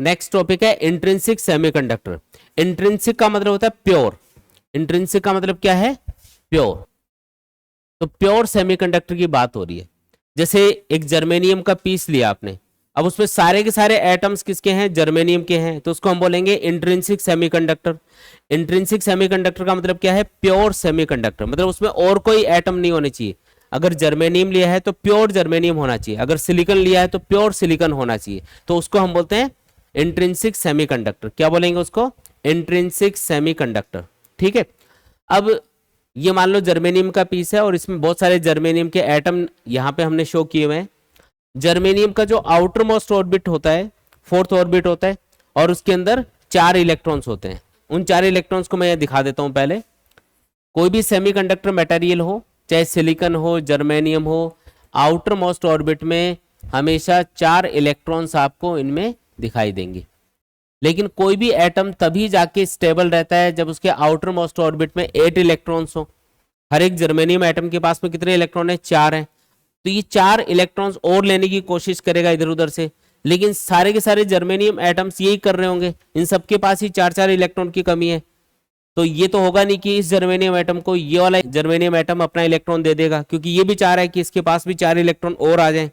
Next topic है intrinsic semiconductor. Intrinsic का मतलब होता है प्योर, इंट्रिंसिक का मतलब क्या है? प्योर। तो प्योर सेमीकंडक्टर की बात हो रही है। जैसे एक जर्मेनियम का पीस लिया आपने, अब उसमें सारे के सारे एटम्स किसके हैं? जर्मेनियम के हैं, तो उसको हम बोलेंगे इंट्रिंसिक सेमीकंडक्टर। इंट्रिंसिक सेमीकंडक्टर का मतलब क्या है? प्योर सेमीकंडक्टर, मतलब उसमें और कोई एटम नहीं होने चाहिए। अगर जर्मेनियम लिया है तो प्योर जर्मेनियम होना चाहिए, अगर सिलिकॉन लिया है तो प्योर सिलिकॉन होना चाहिए, तो उसको हम बोलते हैं इंट्रिंसिक सेमीकंडक्टर। क्या बोलेंगे उसको? Intrinsic semiconductor. ठीक है। अब ये मान लो जर्मेनियम का पीस है और इसमें बहुत सारे जर्मेनियम के एटम यहां पे हमने शो किए हुए हैं। जर्मेनियम का जो आउटर मोस्ट ऑर्बिट होता है, फोर्थ ऑर्बिट होता है, और उसके अंदर 4 इलेक्ट्रॉन्स होते हैं। उन 4 इलेक्ट्रॉन्स को मैं यह दिखा देता हूं पहले। कोई भी सेमीकंडक्टर मटेरियल हो, चाहे सिलिकॉन हो, जर्मेनियम हो, आउटर मोस्ट ऑर्बिट में हमेशा 4 इलेक्ट्रॉन्स आपको इनमें दिखाई देंगे। लेकिन कोई भी एटम तभी जाके स्टेबल रहता है जब उसके आउटर मोस्ट ऑर्बिट में 8 इलेक्ट्रॉन्स हो। हर एक जर्मेनियम एटम के पास में कितने इलेक्ट्रॉन है? 4 हैं। तो ये 4 इलेक्ट्रॉन्स और लेने की कोशिश करेगा इधर उधर से, लेकिन सारे के सारे जर्मेनियम एटम्स यही कर रहे होंगे, इन सबके पास ही 4-4 इलेक्ट्रॉन की कमी है। तो ये तो होगा नहीं कि इस जर्मेनियम एटम को ये वाला जर्मेनियम एटम अपना इलेक्ट्रॉन दे देगा, क्योंकि ये भी चाह रहा है कि इसके पास भी 4 इलेक्ट्रॉन और आ जाए,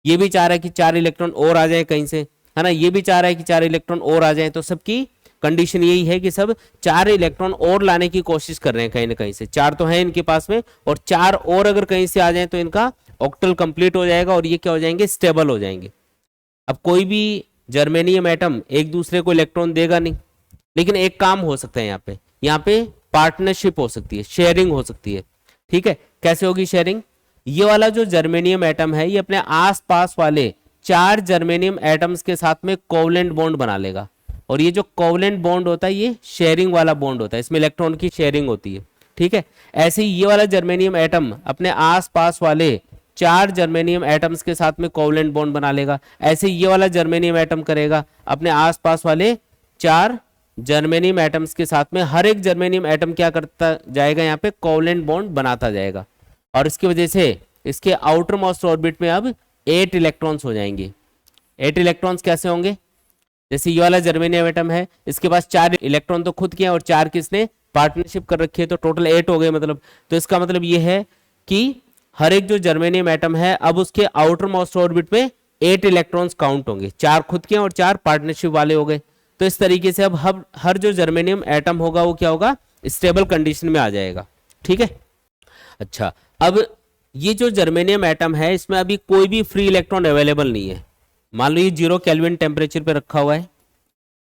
ये भी चाह रहा है कि 4 इलेक्ट्रॉन और आ जाए कहीं से, है ना, ये भी चाह रहा है कि 4 इलेक्ट्रॉन और आ जाए। तो सबकी कंडीशन यही है कि सब 4 इलेक्ट्रॉन और लाने की कोशिश कर रहे हैं कहीं ना कहीं से। 4 तो है इनके पास में, और 4 और अगर कहीं से आ जाए तो इनका ऑक्टल कंप्लीट हो जाएगा और ये क्या हो जाएंगे? स्टेबल हो जाएंगे। अब कोई भी जर्मेनियम एटम एक दूसरे को इलेक्ट्रॉन देगा नहीं, लेकिन एक काम हो सकता है यहाँ पे पार्टनरशिप हो सकती है, शेयरिंग हो सकती है। ठीक है, कैसे होगी शेयरिंग? ये वाला जो जर्मेनियम एटम है ये अपने आसपास वाले 4 जर्मेनियम एटम्स के साथ में कोवलेंट बॉन्ड बना लेगा, और ये जो कोवलेंट बॉन्ड होता है ये शेयरिंग वाला बॉन्ड होता है, इसमें इलेक्ट्रॉन की शेयरिंग होती है। ठीक है, ऐसे ही ये वाला जर्मेनियम एटम अपने आसपास वाले 4 जर्मेनियम एटम्स के साथ में कोवलेंट बॉन्ड बना लेगा। ऐसे ये वाला जर्मेनियम एटम करेगा अपने आसपास वाले 4 जर्मेनियम एटम्स के साथ में। हर एक जर्मेनियम एटम क्या करता जाएगा? यहाँ पे कोवलेंट बॉन्ड बनाता जाएगा, और इसकी वजह से इसके आउटर मोस्ट ऑर्बिट में अब 8 इलेक्ट्रॉन्स हो जाएंगे। 8 इलेक्ट्रॉन्स कैसे होंगे? जैसे ये वाला जर्मेनियम एटम है, इसके पास 4 इलेक्ट्रॉन तो खुद के हैं और 4 किसने पार्टनरशिप कर रखी है, तो टोटल 8 हो गए मतलब। तो इसका मतलब ये है कि हर एक जो जर्मेनियम एटम है अब उसके आउटर मोस्ट ऑर्बिट में 8 इलेक्ट्रॉन्स काउंट होंगे, 4 खुद के और 4 पार्टनरशिप वाले हो गए। तो इस तरीके से अब हर जो जर्मेनियम एटम होगा वो क्या होगा? स्टेबल कंडीशन में आ जाएगा। ठीक है। अच्छा, अब ये जो जर्मेनियम एटम है इसमें अभी कोई भी फ्री इलेक्ट्रॉन अवेलेबल नहीं है। मान लो ये 0 केल्विन टेम्परेचर पे रखा हुआ है,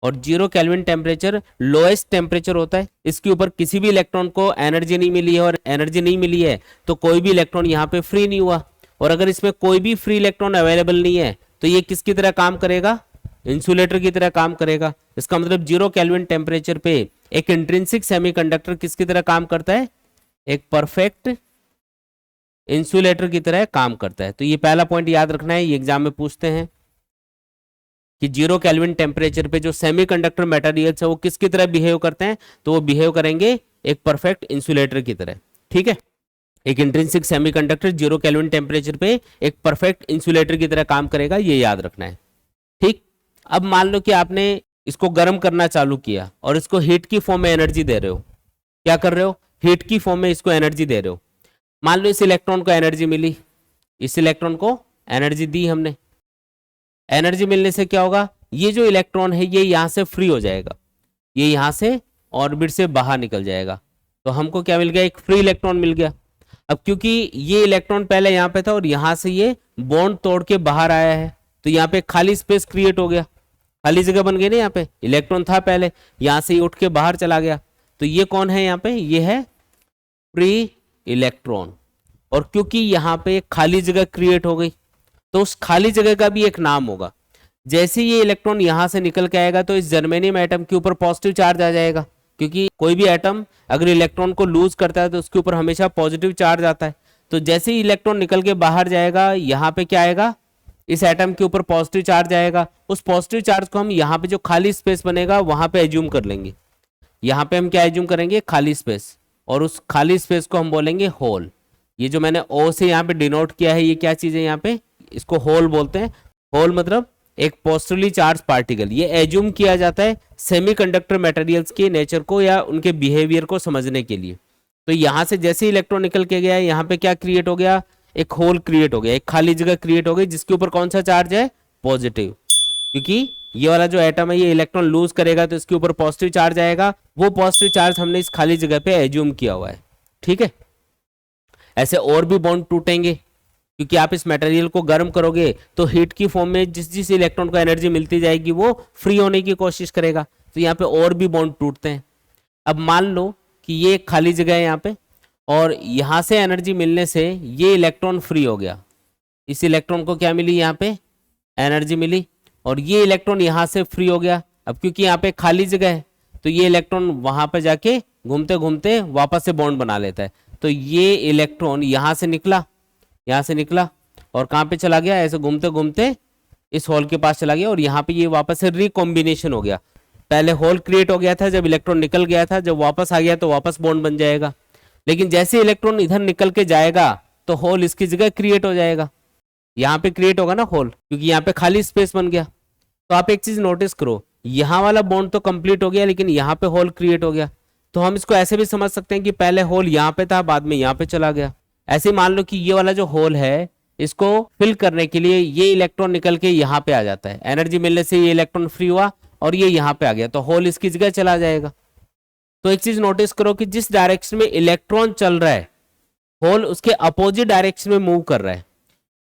और 0 केल्विन टेम्परेचर लोएस्ट टेम्परेचर होता है। इसके ऊपर किसी भी इलेक्ट्रॉन को एनर्जी नहीं मिली है, और एनर्जी नहीं मिली है तो कोई भी इलेक्ट्रॉन यहाँ पे फ्री नहीं हुआ। और अगर इसमें कोई भी फ्री इलेक्ट्रॉन अवेलेबल नहीं है तो ये किसकी तरह काम करेगा? इंसुलेटर की तरह काम करेगा। इसका मतलब 0 केल्विन टेम्परेचर पे एक इंट्रिंसिक सेमीकंडक्टर किसकी तरह काम करता है? एक परफेक्ट इंसुलेटर की तरह काम करता है। तो ये पहला पॉइंट याद रखना है, ये एग्जाम में पूछते हैं कि 0 केल्विन टेम्परेचर पे जो सेमीकंडक्टर मटेरियल्स है वो किसकी तरह बिहेव करते हैं? तो वो बिहेव करेंगे एक परफेक्ट इंसुलेटर की तरह। ठीक है, एक इंट्रिंसिक सेमीकंडक्टर 0 केल्विन टेम्परेचर पे एक परफेक्ट इंसुलेटर की तरह काम करेगा, ये याद रखना है। ठीक, अब मान लो कि आपने इसको गर्म करना चालू किया और इसको हीट की फॉर्म में एनर्जी दे रहे हो। क्या कर रहे हो? हीट की फॉर्म में इसको एनर्जी दे रहे हो। मान लो इस इलेक्ट्रॉन को एनर्जी मिली, इस इलेक्ट्रॉन को एनर्जी दी हमने। एनर्जी मिलने से क्या होगा? ये जो इलेक्ट्रॉन है ये यहां से फ्री हो जाएगा, ये यहां से ऑर्बिट से बाहर निकल जाएगा। तो हमको क्या मिल गया? एक फ्री इलेक्ट्रॉन मिल गया। अब क्योंकि ये इलेक्ट्रॉन पहले यहां पे था और यहां से ये बॉन्ड तोड़ के बाहर आया है, तो यहाँ पे खाली स्पेस क्रिएट हो गया, खाली जगह बन गई ना। यहाँ पे इलेक्ट्रॉन था पहले, यहां से उठ के बाहर चला गया। तो ये कौन है? यहाँ पे ये है फ्री इलेक्ट्रॉन। और क्योंकि यहाँ पे खाली जगह क्रिएट हो गई तो उस खाली जगह का भी एक नाम होगा। जैसे ये इलेक्ट्रॉन यहां से निकल के आएगा तो इस जर्मेनियम एटम के ऊपर पॉजिटिव चार्ज आ जाएगा, क्योंकि कोई भी एटम अगर इलेक्ट्रॉन को लूज करता है तो उसके ऊपर हमेशा पॉजिटिव चार्ज आता है। तो जैसे ही इलेक्ट्रॉन निकल के बाहर जाएगा यहाँ पे क्या आएगा? इस एटम के ऊपर पॉजिटिव चार्ज आएगा। उस पॉजिटिव चार्ज को हम यहाँ पे जो खाली स्पेस बनेगा वहां पे एज्यूम कर लेंगे। यहाँ पे हम क्या एज्यूम करेंगे? खाली स्पेस, और उस खाली स्पेस को हम बोलेंगे होल। ये जो मैंने ओ से यहाँ पे डिनोट किया है ये क्या चीज है? यहाँ पे इसको होल बोलते हैं। होल मतलब एक पॉजिटिवली चार्ज पार्टिकल, ये एज्यूम किया जाता है सेमीकंडक्टर मटेरियल्स के नेचर को या उनके बिहेवियर को समझने के लिए। तो यहां से जैसे इलेक्ट्रॉन निकल के गया, यहाँ पे क्या क्रिएट हो गया, एक होल क्रिएट हो गया, एक खाली जगह क्रिएट हो गई जिसके ऊपर कौन सा चार्ज है, पॉजिटिव, क्योंकि ये वाला जो एटम है ये इलेक्ट्रॉन लूज करेगा तो इसके ऊपर पॉजिटिव चार्ज आएगा, वो पॉजिटिव चार्ज हमने इस खाली जगह पे एज्यूम किया हुआ है। ठीक है, ऐसे और भी बॉन्ड टूटेंगे, क्योंकि आप इस मटेरियल को गर्म करोगे तो हीट की फॉर्म में जिस जिस इलेक्ट्रॉन को एनर्जी मिलती जाएगी वो फ्री होने की कोशिश करेगा, तो यहाँ पे और भी बॉन्ड टूटते हैं। अब मान लो कि ये खाली जगह है यहाँ पे, और यहाँ से एनर्जी मिलने से ये इलेक्ट्रॉन फ्री हो गया, इस इलेक्ट्रॉन को क्या मिली, यहाँ पे एनर्जी मिली, और ये इलेक्ट्रॉन यहाँ से फ्री हो गया। अब क्योंकि यहाँ पे खाली जगह है तो ये इलेक्ट्रॉन वहां पे जाके घूमते घूमते वापस से बॉन्ड बना लेता है, तो ये इलेक्ट्रॉन यहाँ से निकला, यहाँ से निकला और कहाँ पे चला गया, ऐसे घूमते घूमते इस होल के पास चला गया, और यहाँ पे ये वापस से रिकॉम्बिनेशन हो गया। पहले होल क्रिएट हो गया था जब इलेक्ट्रॉन निकल गया था, जब वापस आ गया तो वापस बॉन्ड बन जाएगा, लेकिन जैसे इलेक्ट्रॉन इधर निकल के जाएगा तो होल इसकी जगह क्रिएट हो जाएगा, यहाँ पे क्रिएट होगा ना होल, क्योंकि यहाँ पे खाली स्पेस बन गया। तो आप एक चीज नोटिस करो, यहाँ वाला बॉन्ड तो कंप्लीट हो गया लेकिन यहाँ पे होल क्रिएट हो गया, तो हम इसको ऐसे भी समझ सकते हैं कि पहले होल यहाँ पे था, बाद में यहाँ पे चला गया। ऐसे मान लो कि ये वाला जो होल है इसको फिल करने के लिए ये इलेक्ट्रॉन निकल के यहाँ पे आ जाता है, एनर्जी मिलने से ये इलेक्ट्रॉन फ्री हुआ और ये यहाँ पे आ गया, तो होल इसकी जगह चला जाएगा। तो एक चीज नोटिस करो कि जिस डायरेक्शन में इलेक्ट्रॉन चल रहा है, होल उसके अपोजिट डायरेक्शन में मूव कर रहा है।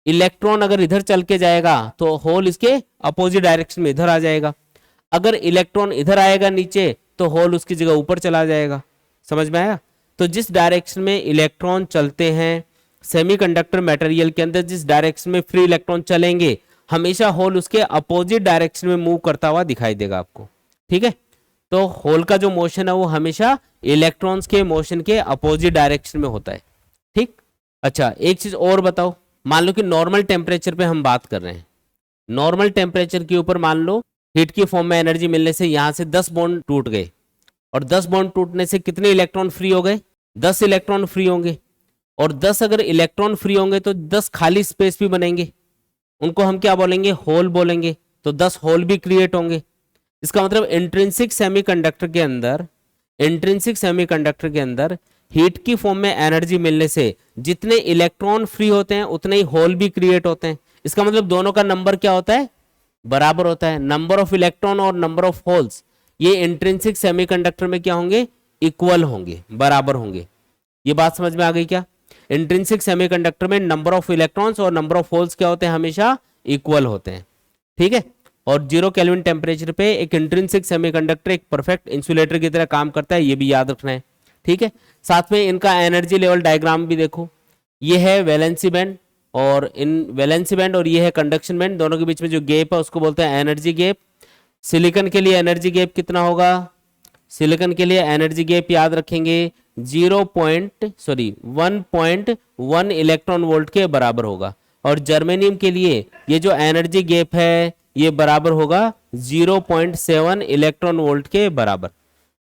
इलेक्ट्रॉन अगर इधर चल के जाएगा तो होल इसके अपोजिट डायरेक्शन में इधर आ जाएगा, अगर इलेक्ट्रॉन इधर आएगा नीचे तो होल उसकी जगह ऊपर चला जाएगा। समझ में आया? तो जिस डायरेक्शन में इलेक्ट्रॉन चलते हैं सेमीकंडक्टर मटेरियल के अंदर, जिस डायरेक्शन में फ्री इलेक्ट्रॉन चलेंगे, हमेशा होल उसके अपोजिट डायरेक्शन में मूव करता हुआ दिखाई देगा आपको। ठीक है, तो होल का जो मोशन है वो हमेशा इलेक्ट्रॉन्स के मोशन के अपोजिट डायरेक्शन में होता है। ठीक, अच्छा एक चीज और बताओ, मान लो कि नॉर्मल टेम्परेचर पे हम बात कर रहे हैं, नॉर्मल टेम्परेचर के ऊपर मान लो हीट की फॉर्म में एनर्जी मिलने से यहां से 10 बॉन्ड टूट गए, और 10 बॉन्ड टूटने से कितने इलेक्ट्रॉन फ्री हो गए, 10 इलेक्ट्रॉन फ्री होंगे, और 10 अगर इलेक्ट्रॉन फ्री होंगे तो 10 खाली स्पेस भी बनेंगे, उनको हम क्या बोलेंगे, होल बोलेंगे, तो 10 होल भी क्रिएट होंगे। इसका मतलब इंट्रिंसिक सेमीकंडक्टर के अंदर, इंट्रिंसिक सेमीकंडक्टर के अंदर हीट की फॉर्म में एनर्जी मिलने से जितने इलेक्ट्रॉन फ्री होते हैं उतने ही होल भी क्रिएट होते हैं। इसका मतलब दोनों का नंबर क्या होता है, बराबर होता है। नंबर ऑफ इलेक्ट्रॉन और नंबर ऑफ होल्स ये इंट्रिंसिक सेमीकंडक्टर में क्या होंगे, इक्वल होंगे, बराबर होंगे। ये बात समझ में आ गई क्या? इंट्रिंसिक सेमीकंडक्टर में नंबर ऑफ इलेक्ट्रॉन्स और नंबर ऑफ होल्स क्या होते हैं, हमेशा इक्वल होते हैं। ठीक है, और 0 केल्विन टेम्परेचर पे एक इंट्रिंसिक सेमीकंडक्टर एक परफेक्ट इंसुलेटर की तरह काम करता है, ये भी याद रखना है। ठीक है, साथ में इनका एनर्जी लेवल डायग्राम भी देखो, ये है वैलेंसी बैंड, और इन वैलेंसी बैंड और ये है कंडक्शन बैंड, दोनों के बीच में जो गैप है उसको बोलते हैं एनर्जी गैप। सिलिकॉन के लिए एनर्जी गैप कितना होगा, सिलिकॉन के लिए एनर्जी गैप याद रखेंगे 1.1 इलेक्ट्रॉन वोल्ट के बराबर होगा, और जर्मेनियम के लिए ये जो एनर्जी गैप है ये बराबर होगा 0.7 इलेक्ट्रॉन वोल्ट के बराबर।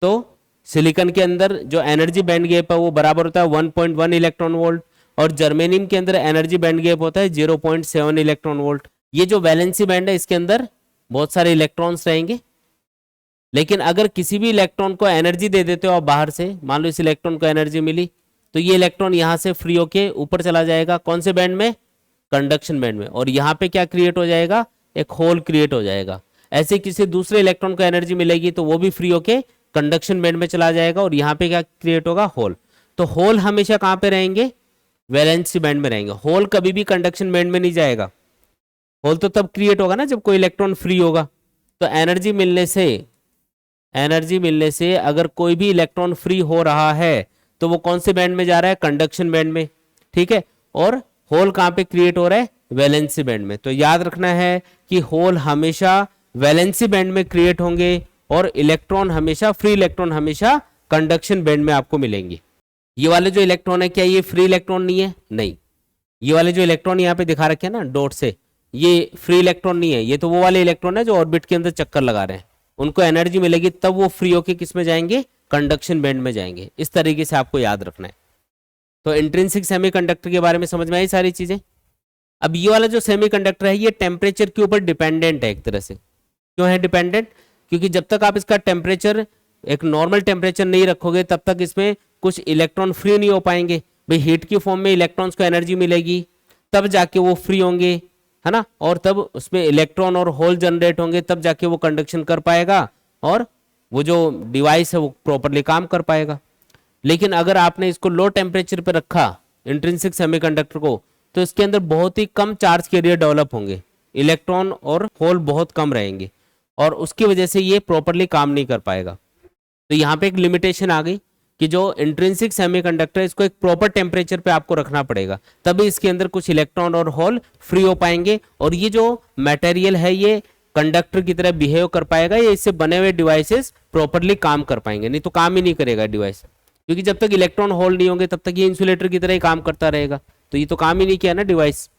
तो सिलिकॉन के अंदर जो एनर्जी बैंड गैप है वो बराबर होता है 1.1 इलेक्ट्रॉन वोल्ट, और जर्मेनियम के अंदर एनर्जी बैंड गैप होता है 0.7 इलेक्ट्रॉन वोल्ट। ये जो वैलेंसी बैंड है इसके अंदर बहुत सारे इलेक्ट्रॉन्स रहेंगे, लेकिन अगर किसी भी इलेक्ट्रॉन को एनर्जी दे देते हो आप बाहर से, मान लो इस इलेक्ट्रॉन को एनर्जी मिली, तो ये इलेक्ट्रॉन यहां से फ्री होके ऊपर चला जाएगा, कौन से बैंड में, कंडक्शन बैंड में, और यहाँ पे क्या क्रिएट हो जाएगा, एक होल क्रिएट हो जाएगा। ऐसे किसी दूसरे इलेक्ट्रॉन को एनर्जी मिलेगी तो वो भी फ्री होके कंडक्शन बैंड में चला जाएगा, और यहाँ पे क्या क्रिएट होगा, होल। तो होल हमेशा कहाँ पे रहेंगे, वैलेंसी बैंड में रहेंगे। होल कभी भी कंडक्शन बैंड में नहीं जाएगा, होल तो तब क्रिएट होगा ना जब कोई इलेक्ट्रॉन फ्री होगा। तो एनर्जी मिलने से अगर कोई भी इलेक्ट्रॉन फ्री हो रहा है तो वो कौन से बैंड में जा रहा है, कंडक्शन बैंड में। ठीक है, और होल कहाँ पे क्रिएट हो रहा है, वैलेंसी बैंड में। तो याद रखना है कि होल हमेशा वैलेंसी बैंड में क्रिएट होंगे, और इलेक्ट्रॉन हमेशा, फ्री इलेक्ट्रॉन हमेशा कंडक्शन बैंड में आपको मिलेंगे। ये वाले जो इलेक्ट्रॉन है क्या ये फ्री इलेक्ट्रॉन नहीं है, नहीं। ये वाले जो इलेक्ट्रॉन यहाँ पे दिखा रखे हैं ना डॉट से, ये फ्री इलेक्ट्रॉन नहीं है, ये तो वो वाले इलेक्ट्रॉन है जो ऑर्बिट के अंदर चक्कर लगा रहे हैं, उनको एनर्जी मिलेगी तब वो फ्री होके किस में जाएंगे, कंडक्शन बैंड में जाएंगे। इस तरीके से आपको याद रखना है। तो इंट्रिंसिक सेमीकंडक्टर के बारे में समझ में आई सारी चीजें। अब ये वाला जो सेमीकंडक्टर है ये टेम्परेचर के ऊपर डिपेंडेंट है एक तरह से। क्यों है डिपेंडेंट? क्योंकि जब तक आप इसका टेम्परेचर एक नॉर्मल टेम्परेचर नहीं रखोगे तब तक इसमें कुछ इलेक्ट्रॉन फ्री नहीं हो पाएंगे। भाई हीट की फॉर्म में इलेक्ट्रॉन्स को एनर्जी मिलेगी तब जाके वो फ्री होंगे, है ना, और तब उसमें इलेक्ट्रॉन और होल जनरेट होंगे, तब जाके वो कंडक्शन कर पाएगा और वो जो डिवाइस है वो प्रॉपरली काम कर पाएगा। लेकिन अगर आपने इसको लो टेम्परेचर पे रखा इंट्रिंसिक सेमीकंडक्टर को, तो इसके अंदर बहुत ही कम चार्ज कैरियर डेवलप होंगे, इलेक्ट्रॉन और होल बहुत कम रहेंगे और उसकी वजह से ये प्रॉपरली काम नहीं कर पाएगा। तो यहाँ पे एक लिमिटेशन आ गई कि जो इंट्रिंसिक सेमीकंडक्टर इसको एक प्रॉपर टेम्परेचर पे आपको रखना पड़ेगा, तभी इसके अंदर कुछ इलेक्ट्रॉन और होल फ्री हो पाएंगे और ये जो मटेरियल है ये कंडक्टर की तरह बिहेव कर पाएगा, या इससे बने हुए डिवाइसेस प्रॉपरली काम कर पाएंगे। नहीं तो काम ही नहीं करेगा डिवाइस, क्योंकि जब तक इलेक्ट्रॉन होल नहीं होंगे तब तक ये इंसुलेटर की तरह ही काम करता रहेगा। तो ये तो काम ही नहीं किया ना डिवाइस।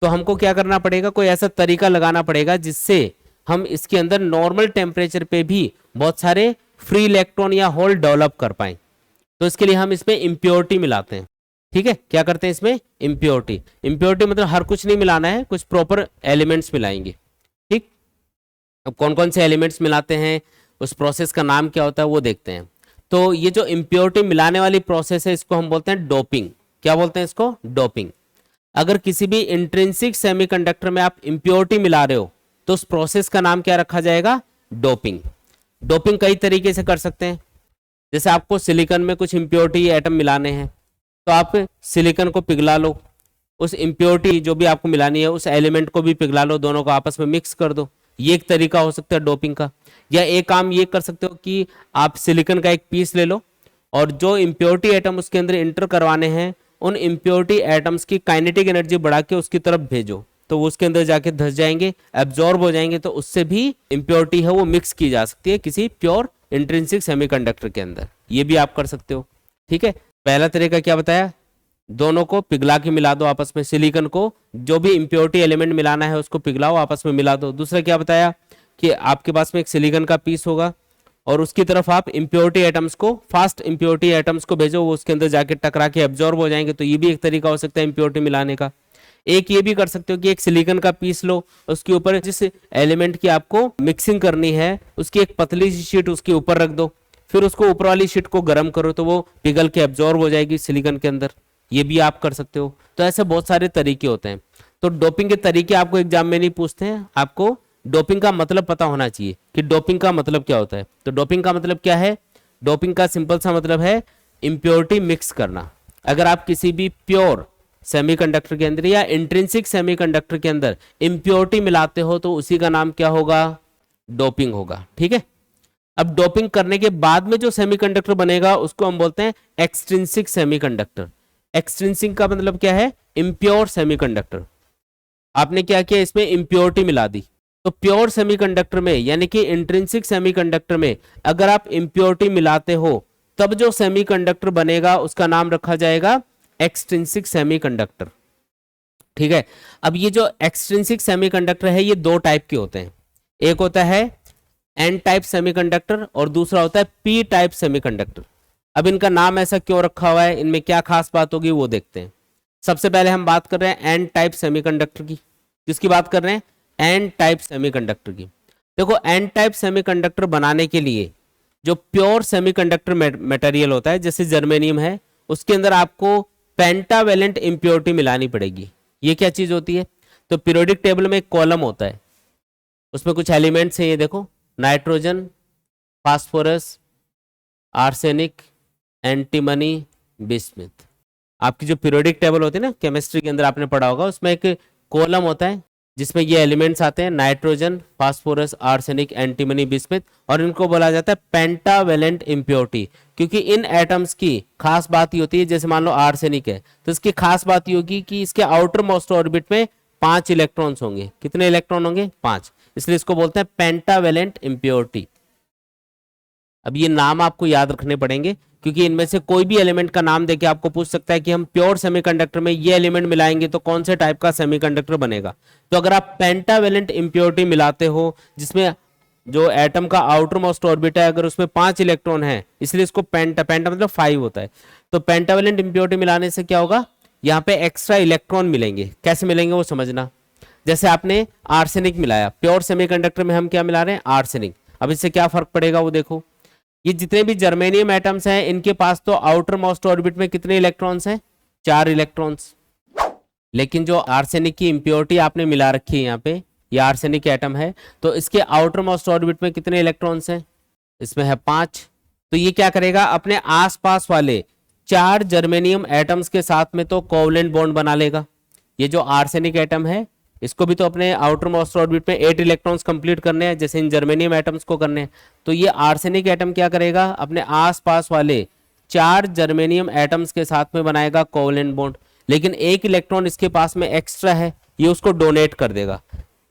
तो हमको क्या करना पड़ेगा, कोई ऐसा तरीका लगाना पड़ेगा जिससे हम इसके अंदर नॉर्मल टेम्परेचर पे भी बहुत सारे फ्री इलेक्ट्रॉन या होल डेवलप कर पाए। तो इसके लिए हम इसमें इम्प्योरिटी मिलाते हैं। ठीक है, क्या करते हैं इसमें? इम्प्योरिटी। इम्प्योरिटी मतलब हर कुछ नहीं मिलाना है, कुछ प्रॉपर एलिमेंट्स मिलाएंगे। ठीक, अब कौन कौन से एलिमेंट्स मिलाते हैं, उस प्रोसेस का नाम क्या होता है वो देखते हैं। तो ये जो इम्प्योरिटी मिलाने वाली प्रोसेस है इसको हम बोलते हैं डोपिंग। क्या बोलते हैं इसको? डोपिंग। अगर किसी भी इंट्रिंसिक सेमीकंडक्टर में आप इम्प्योरिटी मिला रहे हो तो उस प्रोसेस का नाम क्या रखा जाएगा? डोपिंग। डोपिंग कई तरीके से कर सकते हैं। जैसे आपको सिलिकॉन में कुछ इम्प्योरिटी एटम मिलाने हैं तो आप सिलिकॉन को पिघला लो, उस इम्प्योरिटी जो भी आपको मिलानी है उस एलिमेंट को भी पिघला लो, दोनों को आपस में मिक्स कर दो। ये एक तरीका हो सकता है डोपिंग का। या एक काम ये कर सकते हो कि आप सिलिकॉन का एक पीस ले लो और जो इम्प्योरिटी एटम उसके अंदर इंटर करवाने हैं उन इम्प्योरिटी एटम्स की काइनेटिक एनर्जी बढ़ा के उसकी तरफ भेजो, तो वो उसके अंदर जाके धंस जाएंगे, एब्जॉर्ब हो जाएंगे, तो उससे भी इम्प्योरिटी है वो मिक्स की जा सकती है किसी प्योर इंट्रिंसिक सेमीकंडक्टर के अंदर। ये भी आप कर सकते हो। ठीक है, पहला तरीका क्या बताया? दोनों को पिघला के मिला दो आपस में, सिलिकॉन को जो भी इम्प्योरिटी एलिमेंट मिलाना है उसको पिघलाओ, आपस में मिला दो। दूसरा क्या बताया कि आपके पास में एक सिलिकॉन का पीस होगा और उसकी तरफ आप इम्प्योरिटी एटम्स को, फास्ट इम्प्योरिटी एटम्स को भेजो, वो उसके अंदर जाके टकरा के एब्जॉर्ब हो जाएंगे। तो ये भी एक तरीका हो सकता है इम्प्योरिटी मिलाने का। एक ये भी कर सकते हो कि एक सिलिकॉन का पीस लो, उसके ऊपर जिस एलिमेंट की आपको मिक्सिंग करनी है उसकी एक पतली सी शीट उसके ऊपर रख दो, फिर उसको ऊपर वाली शीट को गर्म करो तो वो पिघल के एब्जॉर्ब हो जाएगी सिलिकॉन के अंदर। ये भी आप कर सकते हो। तो ऐसे बहुत सारे तरीके होते हैं। तो डोपिंग के तरीके आपको एग्जाम में नहीं पूछते हैं, आपको डोपिंग का मतलब पता होना चाहिए कि डोपिंग का मतलब क्या होता है। तो डोपिंग का मतलब क्या है? डोपिंग का सिंपल सा मतलब है इम्प्योरिटी मिक्स करना। अगर आप किसी भी प्योर सेमीकंडक्टर के अंदर या इंट्रिंसिक सेमीकंडक्टर के अंदर इम्प्योरिटी मिलाते हो तो उसी का नाम क्या होगा? डोपिंग होगा। ठीक है, अब डोपिंग करने के बाद में जो सेमीकंडक्टर बनेगा उसको हम बोलते हैं एक्सट्रिंसिक सेमीकंडक्टर। एक्सट्रिंसिक का मतलब क्या है? Impure semiconductor. आपने क्या किया? इसमें इम्प्योरिटी मिला दी। तो प्योर सेमीकंडक्टर में यानी कि इंट्रिंसिक सेमीकंडक्टर में अगर आप इम्प्योरिटी मिलाते हो तब जो सेमीकंडक्टर बनेगा उसका नाम रखा जाएगा एक्सट्रिंसिक सेमीकंडक्टर। ठीक है, अब ये जो एक्सट्रिंसिक सेमीकंडक्टर है ये दो टाइप के होते हैं। एक होता है एन टाइप सेमीकंडक्टर और दूसरा होता है पी टाइप सेमीकंडक्टर। अब इनका नाम ऐसा क्यों रखा हुआ है, इनमें क्या खास बात होगी वो देखते हैं। सबसे पहले हम बात कर रहे हैं एन टाइप सेमीकंडक्टर की। किसकी बात कर रहे हैं? एन टाइप सेमीकंडक्टर की। देखो, एन टाइप सेमीकंडक्टर बनाने के लिए जो प्योर सेमीकंडक्टर मटेरियल होता है जैसे जर्मेनियम है, उसके अंदर आपको पेंटावेलेंट इंप्योरिटी मिलानी पड़ेगी। ये क्या चीज होती है? तो पीरियोडिक टेबल में एक कॉलम होता है, उसमें कुछ एलिमेंट्स हैं, ये देखो, nitrogen, phosphorus, arsenic, antimony, bismuth. आपकी जो पीरियोडिक टेबल होती है ना केमिस्ट्री के अंदर आपने पढ़ा होगा, उसमें एक कॉलम होता है जिसमें ये एलिमेंट्स आते हैं, nitrogen, phosphorus, arsenic, antimony, bismuth, और इनको बोला जाता है पेंटावेलेंट इंप्योरिटी। क्योंकि इन एटम्स की खास बात ये होती है, जैसे मान लो आर्सेनिक है तो इसकी खास बात ये होगी कि इसके आउटर मोस्ट ऑर्बिट में 5 इलेक्ट्रॉन्स होंगे। कितने इलेक्ट्रॉन होंगे? 5। इसलिए इसको बोलते हैं पेंटावेलेंट इंप्योरिटी। अब ये नाम आपको याद रखने पड़ेंगे क्योंकि इनमें से कोई भी एलिमेंट का नाम देके आपको पूछ सकता है कि हम प्योर सेमीकंडक्टर में ये एलिमेंट मिलाएंगे तो कौन से टाइप का सेमीकंडक्टर बनेगा। तो अगर आप पेंटावेलेंट इंप्योरिटी मिलाते हो जिसमें जो एटम का आउटर मोस्ट ऑर्बिट है अगर उसमें 5 इलेक्ट्रॉन है, इसलिए इसको पेंटा मतलब 5 होता है। तो पेंटावेलेंट इंप्योरिटी मिलाने से क्या होगा? यहाँ पे एक्स्ट्रा इलेक्ट्रॉन मिलेंगे। कैसे मिलेंगे वो समझना। जैसे आपने आर्सेनिक मिलाया, प्योर सेमीकंडक्टर में हम क्या मिला रहे हैं, आर्सेनिक। अब इससे क्या फर्क पड़ेगा वो देखो। ये जितने भी जर्मेनियम एटम्स हैं इनके पास तो आउटर मोस्ट ऑर्बिट में कितने इलेक्ट्रॉन्स हैं, 4 इलेक्ट्रॉन्स। लेकिन जो आर्सेनिक की इंप्योरिटी आपने मिला रखी है यहाँ पे, ये आर्सेनिक एटम है, तो इसके आउटर मोस्ट ऑर्बिट में कितने इलेक्ट्रॉन्स हैं, इसमें है 5। तो ये क्या करेगा, अपने आसपास वाले 4 जर्मेनियम एटम्स के साथ में तो कोवलेंट बॉन्ड बना लेगा। ये जो आर्सेनिक एटम है इसको भी तो अपने आउटर मोस्ट ऑर्बिट में 8 इलेक्ट्रॉन्स कंप्लीट करने हैं, जैसे इन जर्मेनियम एटम्स को करने हैं। तो ये आर्सेनिक एटम क्या करेगा, अपने आसपास वाले 4 जर्मेनियम एटम्स के साथ में बनाएगा कोवलेंट बॉन्ड। लेकिन 1 इलेक्ट्रॉन इसके पास में एक्स्ट्रा है, ये उसको डोनेट कर देगा,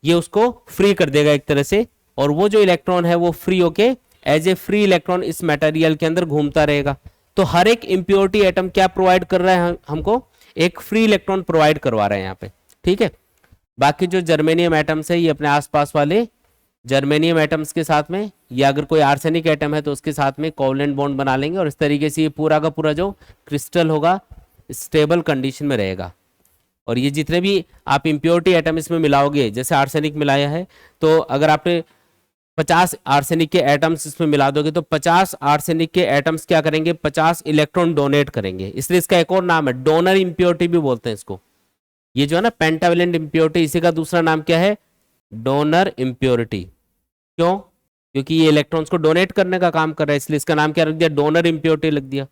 ये उसको फ्री कर देगा एक तरह से। और वो जो इलेक्ट्रॉन है वो फ्री होके एज ए फ्री इलेक्ट्रॉन इस मटेरियल के अंदर घूमता रहेगा। तो हर एक इंप्योरिटी एटम क्या प्रोवाइड कर रहा है, हमको एक फ्री इलेक्ट्रॉन प्रोवाइड करवा रहे हैं यहाँ पे, ठीक है। बाकी जो जर्मेनियम एटम्स है ये अपने आसपास वाले जर्मेनियम एटम्स के साथ में, या अगर कोई आर्सेनिक एटम है तो उसके साथ में कोवलेंट बॉन्ड बना लेंगे, और इस तरीके से ये पूरा का पूरा जो क्रिस्टल होगा स्टेबल कंडीशन में रहेगा। और ये जितने भी आप इंप्योरिटी एटम इसमें मिलाओगे, जैसे आर्सेनिक मिलाया है, तो अगर आपने 50 आर्सेनिक के एटम्स इसमें मिला दोगे तो 50 आर्सेनिक के एटम्स क्या करेंगे, 50 इलेक्ट्रॉन डोनेट करेंगे। इसलिए इसका एक और नाम है, डोनर इंप्योरिटी भी बोलते हैं इसको। ये जो है ना पेंटावेलेंट इंप्योरिटी, इसी का दूसरा नाम क्या है, डोनर इंप्योरिटी। क्यों, क्योंकि ये इलेक्ट्रॉन्स को डोनेट करने का काम कर रहा है, इसलिए इसका नाम क्या रख दिया, डोनर इंप्योरिटी लग दिया,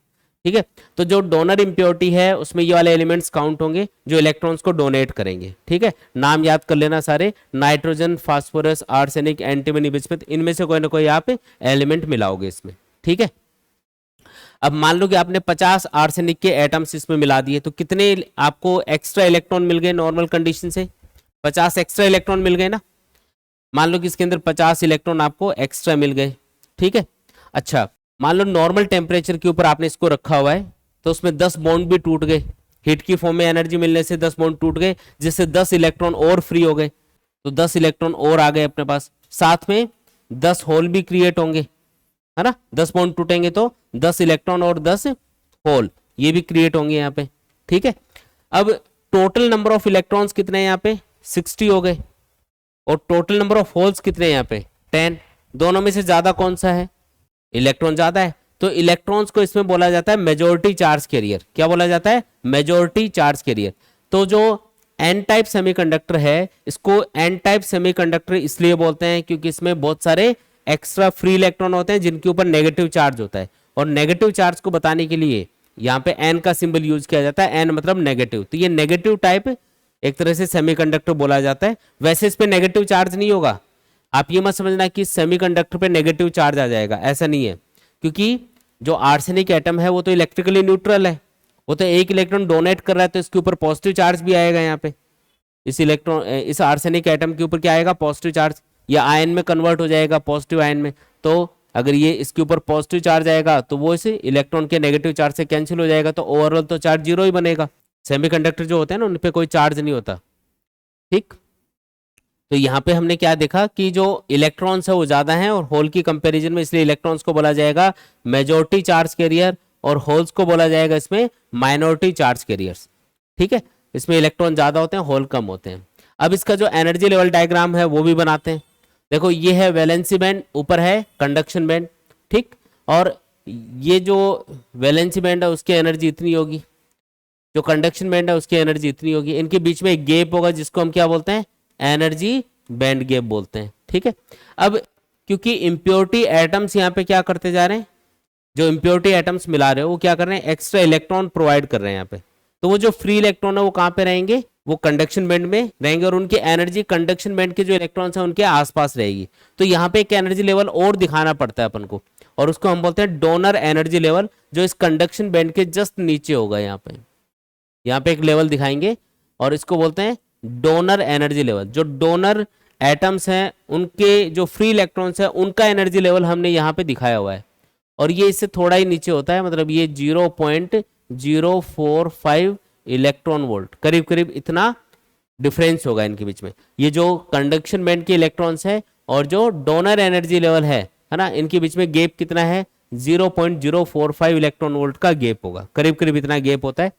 ठीक है। तो जो डोनर इंप्योरिटी है उसमें ये वाले एलिमेंट्स काउंट होंगे जो इलेक्ट्रॉन्स को डोनेट करेंगे, ठीक है। नाम याद कर लेना सारे, nitrogen, phosphorus, arsenic, antimony, bismuth, इनमें से कोई ना कोई आप एलिमेंट मिलाओगे इसमें, ठीक है। अब मान लो कि आपने 50 आर्सेनिक के एटम्स इसमें मिला दिए, तो कितने आपको एक्स्ट्रा इलेक्ट्रॉन मिल गए नॉर्मल कंडीशन से, 50 एक्स्ट्रा इलेक्ट्रॉन मिल गए ना। मान लो कि इसके अंदर 50 इलेक्ट्रॉन आपको एक्स्ट्रा मिल गए, ठीक है। अच्छा, मान लो नॉर्मल टेम्परेचर के ऊपर आपने इसको रखा हुआ है, तो उसमें 10 बॉन्ड भी टूट गए, हीट की फॉर्म में एनर्जी मिलने से 10 बॉन्ड टूट गए, जिससे 10 इलेक्ट्रॉन और फ्री हो गए। तो 10 इलेक्ट्रॉन और आ गए अपने पास, साथ में 10 होल भी क्रिएट होंगे, है ना। 10 बॉन्ड टूटेंगे तो 10 इलेक्ट्रॉन और 10 होल ये भी क्रिएट होंगे यहाँ पे, ठीक है। अब टोटल नंबर ऑफ इलेक्ट्रॉन्स कितने हैं यहाँ पे, 60 हो गए, और टोटल नंबर ऑफ होल्स कितने हैं यहाँ पे, 10। दोनों में से ज्यादा कौन सा है, इलेक्ट्रॉन ज्यादा है, तो इलेक्ट्रॉन्स को इसमें बोला जाता है मेजॉरिटी चार्ज कैरियर। क्या बोला जाता है, मेजॉरिटी चार्ज कैरियर। तो जो एन टाइप सेमीकंडक्टर है, इसको एन टाइप सेमीकंडक्टर इसलिए बोलते हैं क्योंकि इसमें बहुत सारे एक्स्ट्रा फ्री इलेक्ट्रॉन होते हैं जिनके ऊपर नेगेटिव चार्ज होता है। और नेगेटिव चार्ज को बताने के लिए यहाँ पे एन का सिंबल यूज किया जाता है, एन मतलब नेगेटिव। तो ये नेगेटिव टाइप एक तरह से सेमीकंडक्टर बोला जाता है। वैसे इस पे नेगेटिव चार्ज नहीं होगा, आप ये मत समझना कि सेमीकंडक्टर पे नेगेटिव चार्ज आ जाएगा, ऐसा नहीं है। क्योंकि जो आर्सेनिक एटम है वो तो इलेक्ट्रिकली न्यूट्रल है, वो तो एक इलेक्ट्रॉन डोनेट कर रहा है, तो इसके ऊपर पॉजिटिव चार्ज भी आएगा। यहाँ पे इस आर्सेनिक एटम के ऊपर क्या आएगा, पॉजिटिव चार्ज, या आयन में कन्वर्ट हो जाएगा पॉजिटिव आयन में। तो अगर ये इसके ऊपर पॉजिटिव चार्ज आएगा तो वो इस इलेक्ट्रॉन के नेगेटिव चार्ज से कैंसिल हो जाएगा, तो ओवरऑल तो चार्ज 0 ही बनेगा। सेमीकंडक्टर जो होते हैं ना उन पे कोई चार्ज नहीं होता, ठीक। तो यहाँ पे हमने क्या देखा कि जो इलेक्ट्रॉन्स है वो ज्यादा हैं और होल की कंपैरिजन में, इसलिए इलेक्ट्रॉन्स को बोला जाएगा मेजॉरिटी चार्ज कैरियर और होल्स को बोला जाएगा इसमें माइनॉरिटी चार्ज कैरियर्स, ठीक है। इसमें इलेक्ट्रॉन ज्यादा होते हैं, होल कम होते हैं। अब इसका जो एनर्जी लेवल डायग्राम है वो भी बनाते हैं। देखो ये है वैलेंसी बैंड, ऊपर है कंडक्शन बैंड, ठीक। और ये जो वैलेंसी बैंड है उसकी एनर्जी इतनी होगी, जो कंडक्शन बैंड है उसकी एनर्जी इतनी होगी। इनके बीच में एक गैप होगा जिसको हम क्या बोलते हैं, एनर्जी बैंड गैप बोलते हैं, ठीक है। अब क्योंकि इंप्योरिटी एटम्स यहाँ पे क्या करते जा रहे हैं, जो इंप्योरिटी एटम्स मिला रहे हो वो क्या कर रहे हैं, एक्स्ट्रा इलेक्ट्रॉन प्रोवाइड कर रहे हैं यहाँ पे। तो वो जो फ्री इलेक्ट्रॉन है वो कहाँ पे रहेंगे, वो कंडक्शन बैंड में रहेंगे, और उनकी एनर्जी कंडक्शन बैंड के जो इलेक्ट्रॉन्स हैं उनके आसपास रहेगी। तो यहाँ पे एक एनर्जी लेवल और दिखाना पड़ता है अपन को, और उसको हम बोलते हैं डोनर एनर्जी लेवल, जो इस कंडक्शन बैंड के जस्ट नीचे होगा। यहाँ पे एक लेवल दिखाएंगे और इसको बोलते हैं डोनर एनर्जी लेवल। जो डोनर एटम्स हैं उनके जो फ्री इलेक्ट्रॉन्स हैं उनका एनर्जी लेवल हमने यहाँ पे दिखाया हुआ है, और ये इससे थोड़ा ही नीचे होता है, मतलब ये 0.045 इलेक्ट्रॉन वोल्ट, करीब करीब इतना डिफरेंस होगा इनके बीच में। ये जो कंडक्शन बैंड के इलेक्ट्रॉन्स है और जो डोनर एनर्जी लेवल है ना, इनके बीच में गैप कितना है, 0.045 इलेक्ट्रॉन वोल्ट का गैप होगा, करीब करीब इतना गैप होता है।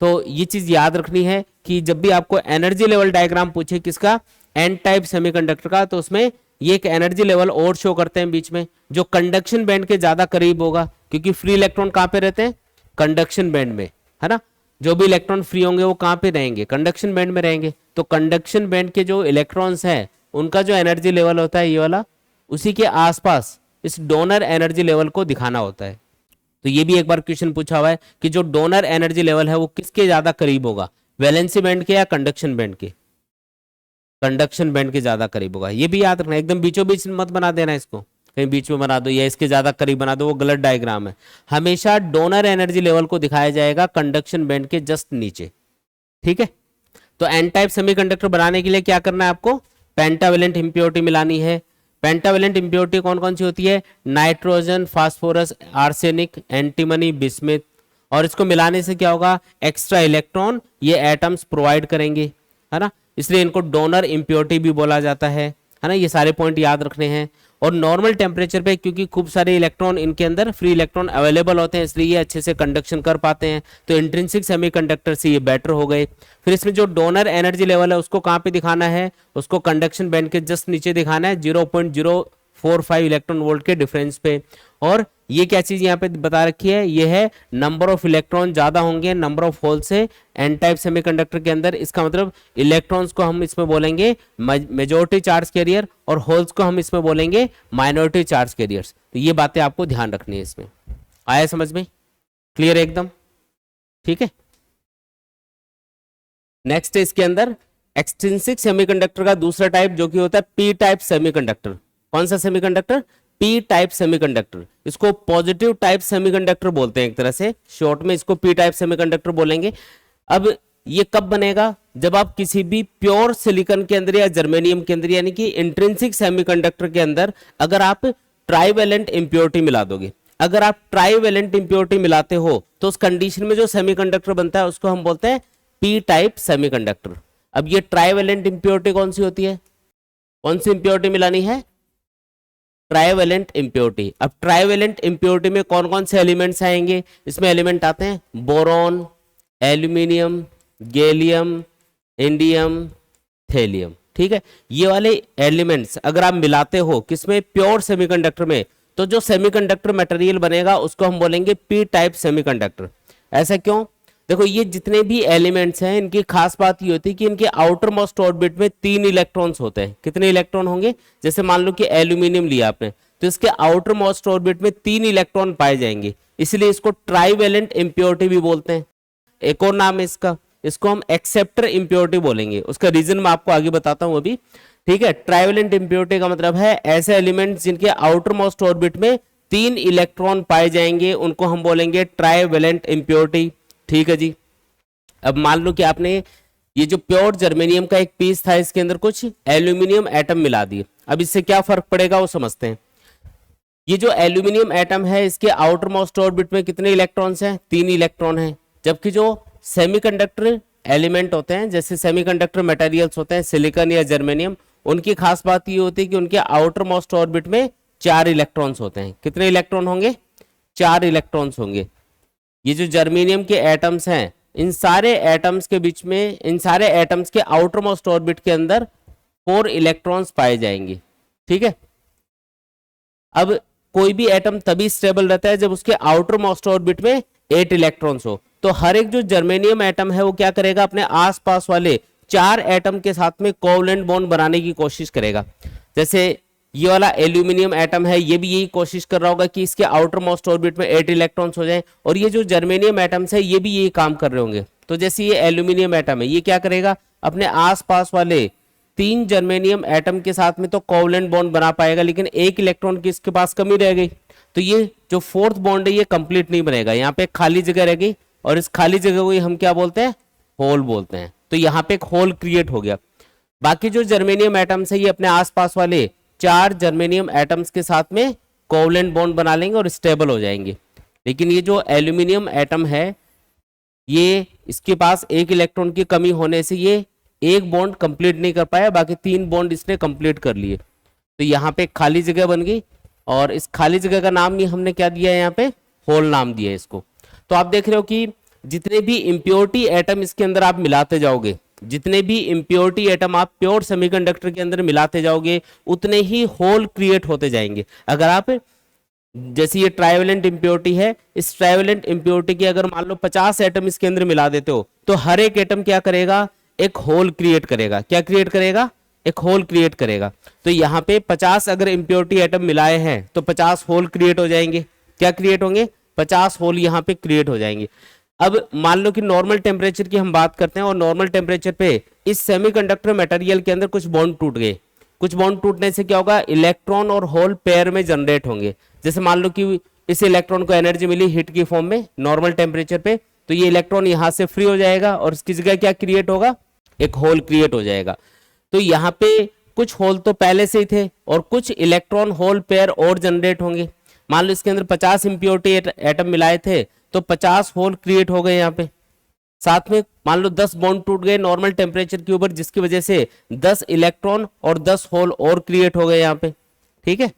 तो ये चीज याद रखनी है कि जब भी आपको एनर्जी लेवल डायग्राम पूछे किसका, एन टाइप सेमीकंडक्टर का, तो उसमें ये एक एनर्जी लेवल और शो करते हैं बीच में, जो कंडक्शन बैंड के ज्यादा करीब होगा, क्योंकि फ्री इलेक्ट्रॉन कहाँ पे रहते हैं, कंडक्शन बैंड में, है ना। जो भी इलेक्ट्रॉन फ्री होंगे वो कहाँ पे रहेंगे, कंडक्शन बैंड में रहेंगे। तो कंडक्शन बैंड के जो इलेक्ट्रॉन्स हैं उनका जो एनर्जी लेवल होता है ये वाला, उसी के आसपास इस डोनर एनर्जी लेवल को दिखाना होता है। तो ये भी एक बार क्वेश्चन पूछा हुआ है कि जो डोनर एनर्जी लेवल है वो किसके ज्यादा करीब होगा, वैलेंसी बैंड के या कंडक्शन बैंड के, कंडक्शन बैंड के ज्यादा करीब होगा। ये भी याद रखना, एकदम बीचों बीच मत बना देना इसको, कहीं बीच में बना दो या इसके ज्यादा करीब बना दो, वो गलत डायग्राम है। हमेशा डोनर एनर्जी लेवल को दिखाया जाएगा कंडक्शन बैंड के जस्ट नीचे, ठीक है। तो एन टाइप सेमीकंडक्टर बनाने के लिए क्या करना है आपको, पेंटावेलेंट इंप्योरिटी मिलानी है। पेंटावेलेंट इंप्योरिटी कौन कौन सी होती है, nitrogen, phosphorus, arsenic, antimony, bismuth. और इसको मिलाने से क्या होगा, एक्स्ट्रा इलेक्ट्रॉन ये एटम्स प्रोवाइड करेंगे, है ना, इसलिए इनको डोनर इंप्योरिटी भी बोला जाता है ना। ये सारे पॉइंट याद रखने हैं। और नॉर्मल टेम्परेचर पे क्योंकि खूब सारे इलेक्ट्रॉन इनके अंदर फ्री इलेक्ट्रॉन अवेलेबल होते हैं, इसलिए ये अच्छे से कंडक्शन कर पाते हैं। तो इंट्रिंसिक सेमीकंडक्टर से ये बेटर हो गए। फिर इसमें जो डोनर एनर्जी लेवल है उसको कहाँ पे दिखाना है, उसको कंडक्शन बैंड के जस्ट नीचे दिखाना है, 0.045 इलेक्ट्रॉन वोल्ट के डिफरेंस पे। और ये क्या चीज यहाँ पे बता रखी है, ये है नंबर ऑफ इलेक्ट्रॉन ज्यादा होंगे नंबर ऑफ होल से एन टाइप सेमीकंडक्टर के अंदर। इसका मतलब इलेक्ट्रॉन्स को हम इसमें बोलेंगे मेजॉरिटी चार्ज कैरियर और होल्स को हम इसमें बोलेंगे माइनॉरिटी चार्ज कैरियर्स। तो ये बातें आपको ध्यान रखनी है इसमें। आया समझ में, क्लियर एकदम, ठीक है। नेक्स्ट है इसके अंदर एक्सट्रिंसिक सेमीकंडक्टर का दूसरा टाइप जो कि होता है पी टाइप सेमीकंडक्टर। कौन सा सेमीकंडक्टर, पी टाइप सेमीकंडक्टर। इसको पॉजिटिव टाइप सेमीकंडक्टर बोलते हैं एक तरह से, शॉर्ट में इसको पी टाइप सेमीकंडक्टर बोलेंगे। अब ये कब बनेगा, जब आप किसी भी प्योर सिलिकॉन के अंदर या जर्मेनियम के अंदर यानी कि इंट्रिंसिक सेमीकंडक्टर के अंदर अगर आप ट्राइवेलेंट इंप्योरिटी मिला दोगे। अगर आप ट्राइवेलेंट इंप्योरिटी मिलाते हो तो उस कंडीशन में जो सेमीकंडक्टर बनता है उसको हम बोलते हैं पी टाइप सेमीकंडक्टर। अब ये ट्राइवेलेंट इंप्योरिटी कौन सी होती है, कौन सी इंप्योरिटी मिलानी है, ट्राइवेलेंट इंप्योरिटी। अब ट्राइवेलेंट इंप्योरिटी में कौन कौन से एलिमेंट्स आएंगे, इसमें एलिमेंट आते हैं boron, aluminium, gallium, indium, thallium, ठीक है। ये वाले एलिमेंट्स अगर आप मिलाते हो किसमें, प्योर सेमीकंडक्टर में, तो जो सेमीकंडक्टर मटेरियल बनेगा उसको हम बोलेंगे पी टाइप सेमीकंडक्टर। ऐसा क्यों, देखो ये जितने भी एलिमेंट्स हैं इनकी खास बात ये होती है कि इनके आउटर मोस्ट ऑर्बिट में 3 इलेक्ट्रॉन्स होते हैं। कितने इलेक्ट्रॉन होंगे, जैसे मान लो कि एल्यूमिनियम लिया आपने तो इसके आउटर मोस्ट ऑर्बिट में 3 इलेक्ट्रॉन पाए जाएंगे, इसलिए इसको ट्राइवेलेंट इंप्योरिटी भी बोलते हैं। एक और नाम है इसका, इसको हम एक्सेप्टर इंप्योरिटी बोलेंगे। उसका रीजन मैं आपको आगे बताता हूं अभी, ठीक है। ट्राइवेलेंट इंप्योरिटी का मतलब है ऐसे एलिमेंट जिनके आउटर मोस्ट ऑर्बिट में 3 इलेक्ट्रॉन पाए जाएंगे उनको हम बोलेंगे ट्राइवेलेंट इंप्योरिटी, ठीक है जी। अब मान लो कि आपने ये जो प्योर जर्मेनियम का एक पीस था इसके अंदर कुछ एल्यूमिनियम एटम मिला दिए। अब इससे क्या फर्क पड़ेगा वो समझते हैं। ये जो एल्यूमिनियम एटम है इसके आउटर मोस्ट ऑर्बिट में कितने इलेक्ट्रॉन्स हैं, 3 इलेक्ट्रॉन हैं। जबकि जो सेमीकंडक्टर एलिमेंट होते हैं जैसे सेमीकंडक्टर मटेरियल्स होते हैं सिलिकॉन या जर्मेनियम, उनकी खास बात ये होती है कि उनके आउटर मोस्ट ऑर्बिट में 4 इलेक्ट्रॉन्स होते हैं। कितने इलेक्ट्रॉन होंगे, 4 इलेक्ट्रॉन्स होंगे। ये जो जर्मेनियम के एटम्स हैं इन सारे एटम्स के बीच में, इन सारे एटम्स के आउटर मोस्ट ऑर्बिट के अंदर 4 इलेक्ट्रॉन्स पाए जाएंगे, ठीक है। अब कोई भी एटम तभी स्टेबल रहता है जब उसके आउटर मोस्ट ऑर्बिट में 8 इलेक्ट्रॉन्स हो। तो हर एक जो जर्मेनियम एटम है वो क्या करेगा, अपने आसपास वाले 4 एटम के साथ में कोवलेंट बॉन्ड बनाने की कोशिश करेगा। जैसे ये वाला एल्यूमिनियम एटम है ये भी यही कोशिश कर रहा होगा कि इसके आउटर मोस्ट ऑर्बिट में 8 इलेक्ट्रॉन्स हो जाएं, और ये जो जर्मेनियम एटम्स है ये भी यही काम कर रहे होंगे। तो जैसे ये एल्यूमिनियम एटम है ये क्या करेगा, अपने आसपास वाले 3 जर्मेनियम एटम के साथ में तो कोवलेंट बॉन्ड बना पाएगा, लेकिन 1 इलेक्ट्रॉन की इसके पास कमी रह गई। तो ये जो 4th बॉन्ड है ये कंप्लीट नहीं बनेगा, यहाँ पे खाली जगह रह गई, और इस खाली जगह को हम क्या बोलते हैं, होल बोलते हैं। तो यहाँ पे एक होल क्रिएट हो गया। बाकी जो जर्मेनियम एटम्स है ये अपने आसपास वाले 4 जर्मेनियम एटम्स के साथ में कोवलेंट बॉन्ड बना लेंगे और स्टेबल हो जाएंगे। लेकिन ये जो एल्यूमिनियम एटम है ये इसके पास 1 इलेक्ट्रॉन की कमी होने से ये एक बॉन्ड कंप्लीट नहीं कर पाया, बाकी 3 बॉन्ड इसने कंप्लीट कर लिए। तो यहाँ पे खाली जगह बन गई, और इस खाली जगह का नाम ही हमने क्या दिया है, यहाँ पे होल नाम दिया है इसको। तो आप देख रहे हो कि जितने भी इम्प्योरिटी एटम इसके अंदर आप मिलाते जाओगे, जितने भी इम्प्योरिटी एटम आप प्योर सेमीकंडक्टर के अंदर मिलाते जाओगे, उतने ही होल क्रिएट होते जाएंगे। अगर आप, जैसे ये ट्राइवेलेंट इम्प्योरिटी है, इस ट्राइवेलेंट इम्प्योरिटी के अगर मान लो 50 एटम इसके अंदर मिला देते हो, तो हर एक एटम क्या करेगा, एक होल क्रिएट करेगा। क्या क्रिएट करेगा, एक होल क्रिएट करेगा। तो यहाँ पे 50 अगर इम्प्योरिटी एटम मिलाए हैं तो 50 होल क्रिएट हो जाएंगे। क्या क्रिएट होंगे, 50 होल यहाँ पे क्रिएट हो जाएंगे। अब मान लो कि नॉर्मल टेम्परेचर की हम बात करते हैं, और नॉर्मल टेम्परेचर पे इस सेमीकंडक्टर मटेरियल के अंदर कुछ बॉन्ड टूट गए। कुछ बॉन्ड टूटने से क्या होगा, इलेक्ट्रॉन और होल पेयर में जनरेट होंगे। जैसे मान लो कि इस इलेक्ट्रॉन को एनर्जी मिली हिट की फॉर्म में नॉर्मल टेम्परेचर पे, तो ये इलेक्ट्रॉन यहाँ से फ्री हो जाएगा और इसकी जगह क्या क्रिएट होगा, एक होल क्रिएट हो जाएगा। तो यहाँ पे कुछ होल तो पहले से ही थे और कुछ इलेक्ट्रॉन होल पेयर और जनरेट होंगे। मान लो इसके अंदर 50 इम्प्योरिटी एटम मिलाए थे तो 50 होल क्रिएट हो गए यहाँ पे। साथ में मान लो 10 बॉन्ड टूट गए नॉर्मल टेम्परेचर के ऊपर, जिसकी वजह से 10 इलेक्ट्रॉन और 10 होल और क्रिएट हो गए यहाँ पे। ठीक है,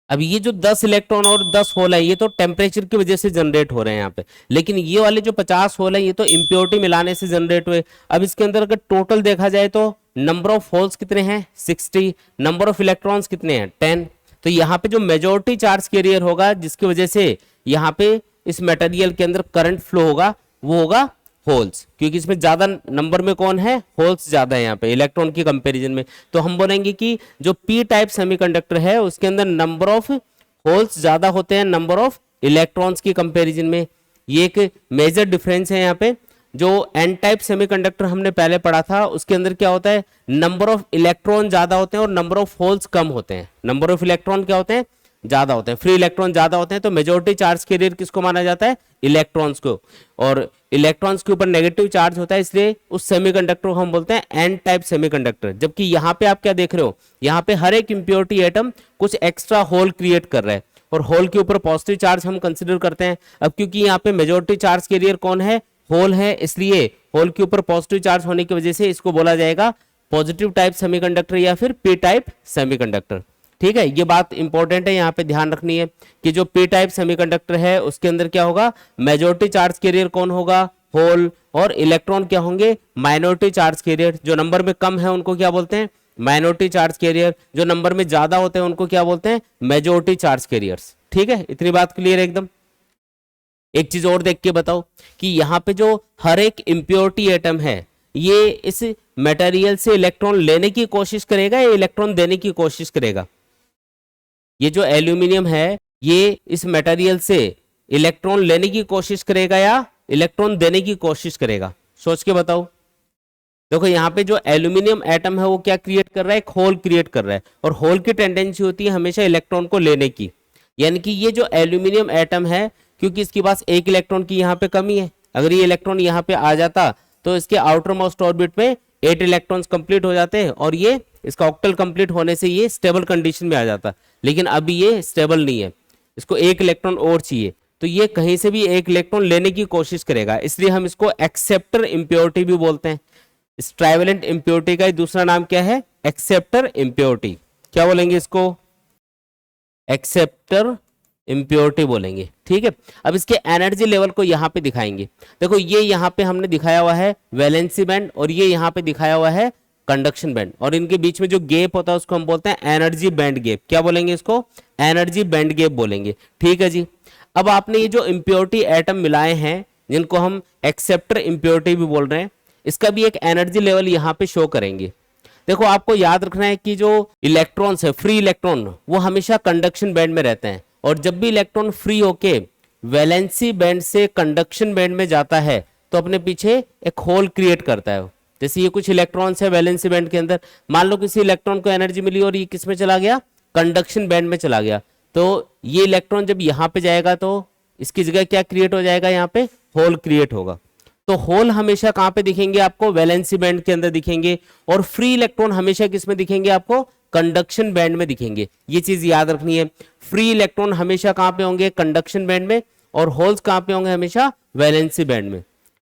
अब ये जो 10 इलेक्ट्रॉन और 10 होल है, ये तो टेम्परेचर की वजह से जनरेट हो रहे हैं यहाँ पे, लेकिन ये वाले जो 50 होल है ये तो इम्प्योरिटी मिलाने से जनरेट हुए। अब इसके अंदर अगर टोटल देखा जाए तो नंबर ऑफ होल्स कितने हैं, 60, नंबर ऑफ इलेक्ट्रॉन्स कितने हैं, 10। तो यहाँ पे जो मेजोरिटी चार्ज कैरियर होगा, जिसकी वजह से यहाँ पे इस मटेरियल के अंदर करंट फ्लो होगा, वो होगा होल्स, क्योंकि इसमें ज्यादा नंबर में कौन है, होल्स ज्यादा है यहाँ पे इलेक्ट्रॉन की कंपैरिजन में। तो हम बोलेंगे कि जो पी टाइप सेमीकंडक्टर है उसके अंदर नंबर ऑफ होल्स ज्यादा होते हैं नंबर ऑफ इलेक्ट्रॉन्स की कंपैरिजन में। ये एक मेजर डिफरेंस है यहाँ पे। जो एन टाइप सेमीकंडक्टर हमने पहले पढ़ा था उसके अंदर क्या होता है, नंबर ऑफ इलेक्ट्रॉन ज्यादा होते हैं और नंबर ऑफ होल्स कम होते हैं। नंबर ऑफ इलेक्ट्रॉन क्या होते हैं, ज्यादा होते हैं, फ्री इलेक्ट्रॉन ज्यादा होते हैं। तो मेजोरिटी चार्ज कैरियर किसको माना जाता है, इलेक्ट्रॉन्स को, और इलेक्ट्रॉन्स के ऊपर नेगेटिव चार्ज होता है, इसलिए उस सेमीकंडक्टर को हम बोलते हैं एन टाइप सेमीकंडक्टर। जबकि यहाँ पे आप क्या देख रहे हो, यहाँ पे हर एक इंप्योरिटी एटम कुछ एक्स्ट्रा होल क्रिएट कर रहा है और होल के ऊपर पॉजिटिव चार्ज हम कंसिडर करते हैं। अब क्योंकि यहाँ पे मेजोरिटी चार्ज कैरियर कौन है, होल है, इसलिए होल के ऊपर पॉजिटिव चार्ज होने की वजह से इसको बोला जाएगा पॉजिटिव टाइप सेमीकंडक्टर या फिर पी टाइप सेमीकंडक्टर। ठीक है, ये बात इंपॉर्टेंट है, यहाँ पे ध्यान रखनी है कि जो पी टाइप सेमीकंडक्टर है उसके अंदर क्या होगा, मेजॉरिटी चार्ज कैरियर कौन होगा, होल, और इलेक्ट्रॉन क्या होंगे, माइनॉरिटी चार्ज कैरियर। जो नंबर में कम है उनको क्या बोलते हैं, माइनॉरिटी चार्ज कैरियर। जो नंबर में ज्यादा होते हैं उनको क्या बोलते हैं, मेजॉरिटी चार्ज कैरियर्स। ठीक है, इतनी बात क्लियर है एकदम। एक चीज और देख के बताओ कि यहाँ पे जो हर एक इम्प्योरिटी एटम है ये इस मटेरियल से इलेक्ट्रॉन लेने की कोशिश करेगा या इलेक्ट्रॉन देने की कोशिश करेगा। ये जो एल्यूमिनियम है ये इस मटेरियल से इलेक्ट्रॉन लेने की कोशिश करेगा या इलेक्ट्रॉन देने की कोशिश करेगा, सोच के बताओ। देखो यहाँ पे जो एल्यूमिनियम एटम है वो क्या क्रिएट कर रहा है, एक होल क्रिएट कर रहा है, और होल की टेंडेंसी होती है हमेशा इलेक्ट्रॉन को लेने की। यानी कि ये जो एल्यूमिनियम एटम है, क्योंकि इसके पास एक इलेक्ट्रॉन की यहाँ पे कमी है, अगर ये इलेक्ट्रॉन यहाँ पे आ जाता तो इसके आउटर मोस्ट ऑर्बिट में 8 इलेक्ट्रॉन्स कंप्लीट हो जाते हैं और ये इसका ऑक्टल कंप्लीट होने से ये स्टेबल कंडीशन में आ जाता। लेकिन अभी ये स्टेबल नहीं है, इसको एक इलेक्ट्रॉन और चाहिए, तो ये कहीं से भी एक इलेक्ट्रॉन लेने की कोशिश करेगा, इसलिए हम इसको एक्सेप्टर इम्प्योरिटी भी बोलते हैं। इस ट्राइवेलेंट इम्प्योरिटी का दूसरा नाम क्या है, एक्सेप्टर इम्प्योरिटी। क्या बोलेंगे इसको, एक्सेप्टर इम्प्योरिटी बोलेंगे। ठीक है, अब इसके एनर्जी लेवल को यहाँ पे दिखाएंगे। देखो ये यहाँ पे हमने दिखाया हुआ है वैलेंसी बैंड और ये यहाँ पे दिखाया हुआ है कंडक्शन बैंड, और इनके बीच में जो गैप होता है उसको हम बोलते हैं एनर्जी बैंड गैप। क्या बोलेंगे इसको, एनर्जी बैंड गैप बोलेंगे। ठीक है जी, अब आपने ये जो इम्प्योरिटी एटम मिलाए हैं जिनको हम एक्सेप्टर इम्प्योरिटी भी बोल रहे हैं, इसका भी एक एनर्जी लेवल यहाँ पे शो करेंगे। देखो आपको याद रखना है कि जो इलेक्ट्रॉन्स है, फ्री इलेक्ट्रॉन, वो हमेशा कंडक्शन बैंड में रहते हैं, और जब भी इलेक्ट्रॉन फ्री होके वैलेंसी बैंड से कंडक्शन बैंड में जाता है तो अपने पीछे एक होल क्रिएट करता है। जैसे ये कुछ इलेक्ट्रॉन्स है वैलेंसी बैंड के अंदर, मान लो किसी इलेक्ट्रॉन को एनर्जी मिली और ये किस में चला गया, कंडक्शन बैंड में चला गया, तो ये इलेक्ट्रॉन जब यहाँ पे जाएगा तो इसकी जगह क्या क्रिएट हो जाएगा, यहाँ पे होल क्रिएट होगा। तो होल हमेशा कहाँ पे दिखेंगे आपको, वैलेंसी बैंड के अंदर दिखेंगे, और फ्री इलेक्ट्रॉन हमेशा किस में दिखेंगे आपको, कंडक्शन बैंड में दिखेंगे। ये चीज याद रखनी है, फ्री इलेक्ट्रॉन हमेशा कहाँ पे होंगे, कंडक्शन बैंड में, और होल्स कहाँ पे होंगे, हमेशा वैलेंसी बैंड में।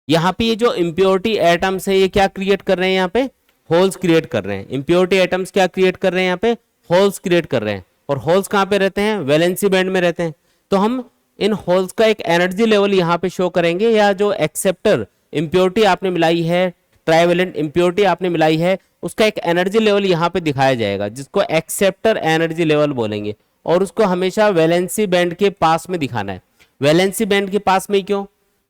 यहाँ पे ये जो इम्प्योरिटी एटम्स है ये क्या क्रिएट कर रहे हैं, यहाँ पे होल्स क्रिएट कर रहे हैं। इम्प्योरिटी एटम्स क्या क्रिएट कर रहे हैं, यहाँ पे होल्स क्रिएट कर रहे हैं, और होल्स कहाँ पे रहते हैं, वैलेंसी बैंड में रहते हैं। तो हम इन होल्स का एक एनर्जी लेवल यहाँ पे शो करेंगे, या जो एक्सेप्टर इम्प्योरिटी आपने मिलाई है, ट्राइवेलेंट इम्प्योरिटी आपने मिलाई है, उसका एक एनर्जी लेवल यहाँ पे दिखाया जाएगा जिसको एक्सेप्टर एनर्जी लेवल बोलेंगे, और उसको हमेशा वैलेंसी बैंड के पास में दिखाना है। वैलेंसी बैंड के पास में क्यों?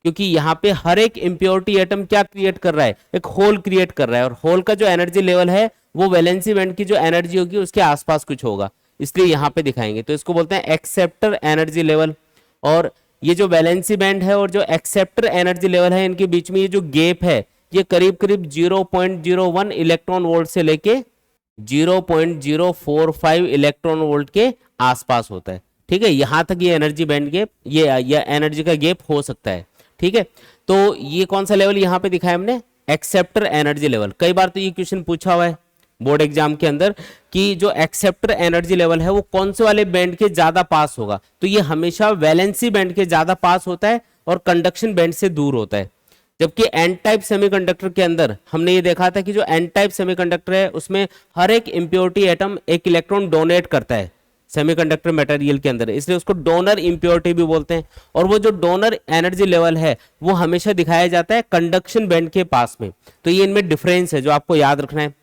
क्योंकि यहाँ पे हर एक इम्प्योरिटी एटम क्या क्रिएट कर रहा है, एक होल क्रिएट कर रहा है, और होल का जो एनर्जी लेवल है वो वैलेंसी बैंड की जो एनर्जी होगी उसके आसपास कुछ होगा, इसलिए यहाँ पे दिखाएंगे। तो इसको बोलते हैं एक्सेप्टर एनर्जी लेवल। और ये जो वैलेंसी बैंड है और जो एक्सेप्टर एनर्जी लेवल है, इनके बीच में ये जो गैप है ये करीब करीब 0.01 इलेक्ट्रॉन वोल्ट से लेके 0.045 इलेक्ट्रॉन वोल्ट के आसपास होता है। ठीक है, यहां तक ये एनर्जी बैंड गैप, ये एनर्जी का गैप हो सकता है। ठीक है, तो ये कौन सा लेवल यहाँ पे दिखाया हमने? Acceptor energy level. कई बार तो ये क्वेश्चन पूछा हुआ है बोर्ड एग्जाम के अंदर कि जो एक्सेप्टर एनर्जी लेवल है वो कौन से वाले बैंड के ज्यादा पास होगा, तो ये हमेशा वैलेंसी बैंड के ज्यादा पास होता है और कंडक्शन बैंड से दूर होता है। जबकि एन टाइप सेमीकंडक्टर के अंदर हमने ये देखा था कि जो एन टाइप सेमीकंडक्टर है उसमें हर एक इम्प्योरिटी एटम एक इलेक्ट्रॉन डोनेट करता है सेमीकंडक्टर मटेरियल के अंदर, इसलिए उसको डोनर इम्प्योरिटी भी बोलते हैं। और वो जो डोनर एनर्जी लेवल है वो हमेशा दिखाया जाता है कंडक्शन बैंड के पास में। तो ये इनमें डिफरेंस है जो आपको याद रखना है।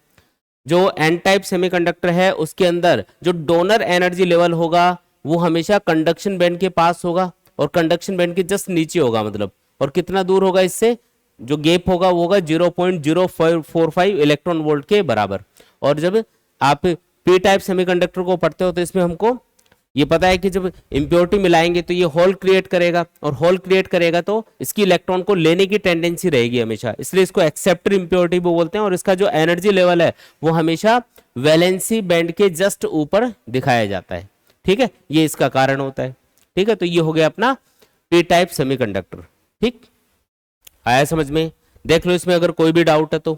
जो एन टाइप सेमीकंडक्टर है उसके अंदर जो डोनर एनर्जी लेवल होगा वो हमेशा कंडक्शन बैंड के पास होगा और कंडक्शन बैंड के जस्ट नीचे होगा, मतलब, और कितना दूर होगा इससे? जो गैप होगा वो होगा 0.045 इलेक्ट्रॉन वोल्ट के बराबर। और जब आप पी टाइप सेमीकंडक्टर को पढ़ते हो तो इसमें हमको ये पता है कि जब इम्प्योरिटी मिलाएंगे तो ये होल क्रिएट करेगा, और होल क्रिएट करेगा तो इसकी इलेक्ट्रॉन को लेने की टेंडेंसी रहेगी हमेशा, इसलिए इसको एक्सेप्टर इम्प्योरिटी भी बोलते हैं। और इसका जो एनर्जी लेवल है वो हमेशा वैलेंसी बैंड के जस्ट ऊपर दिखाया जाता है। ठीक है, ये इसका कारण होता है। ठीक है, तो ये हो गया अपना पी टाइप सेमीकंडक्टर। ठीक, आया समझ में? देख लो इसमें अगर कोई भी डाउट है तो।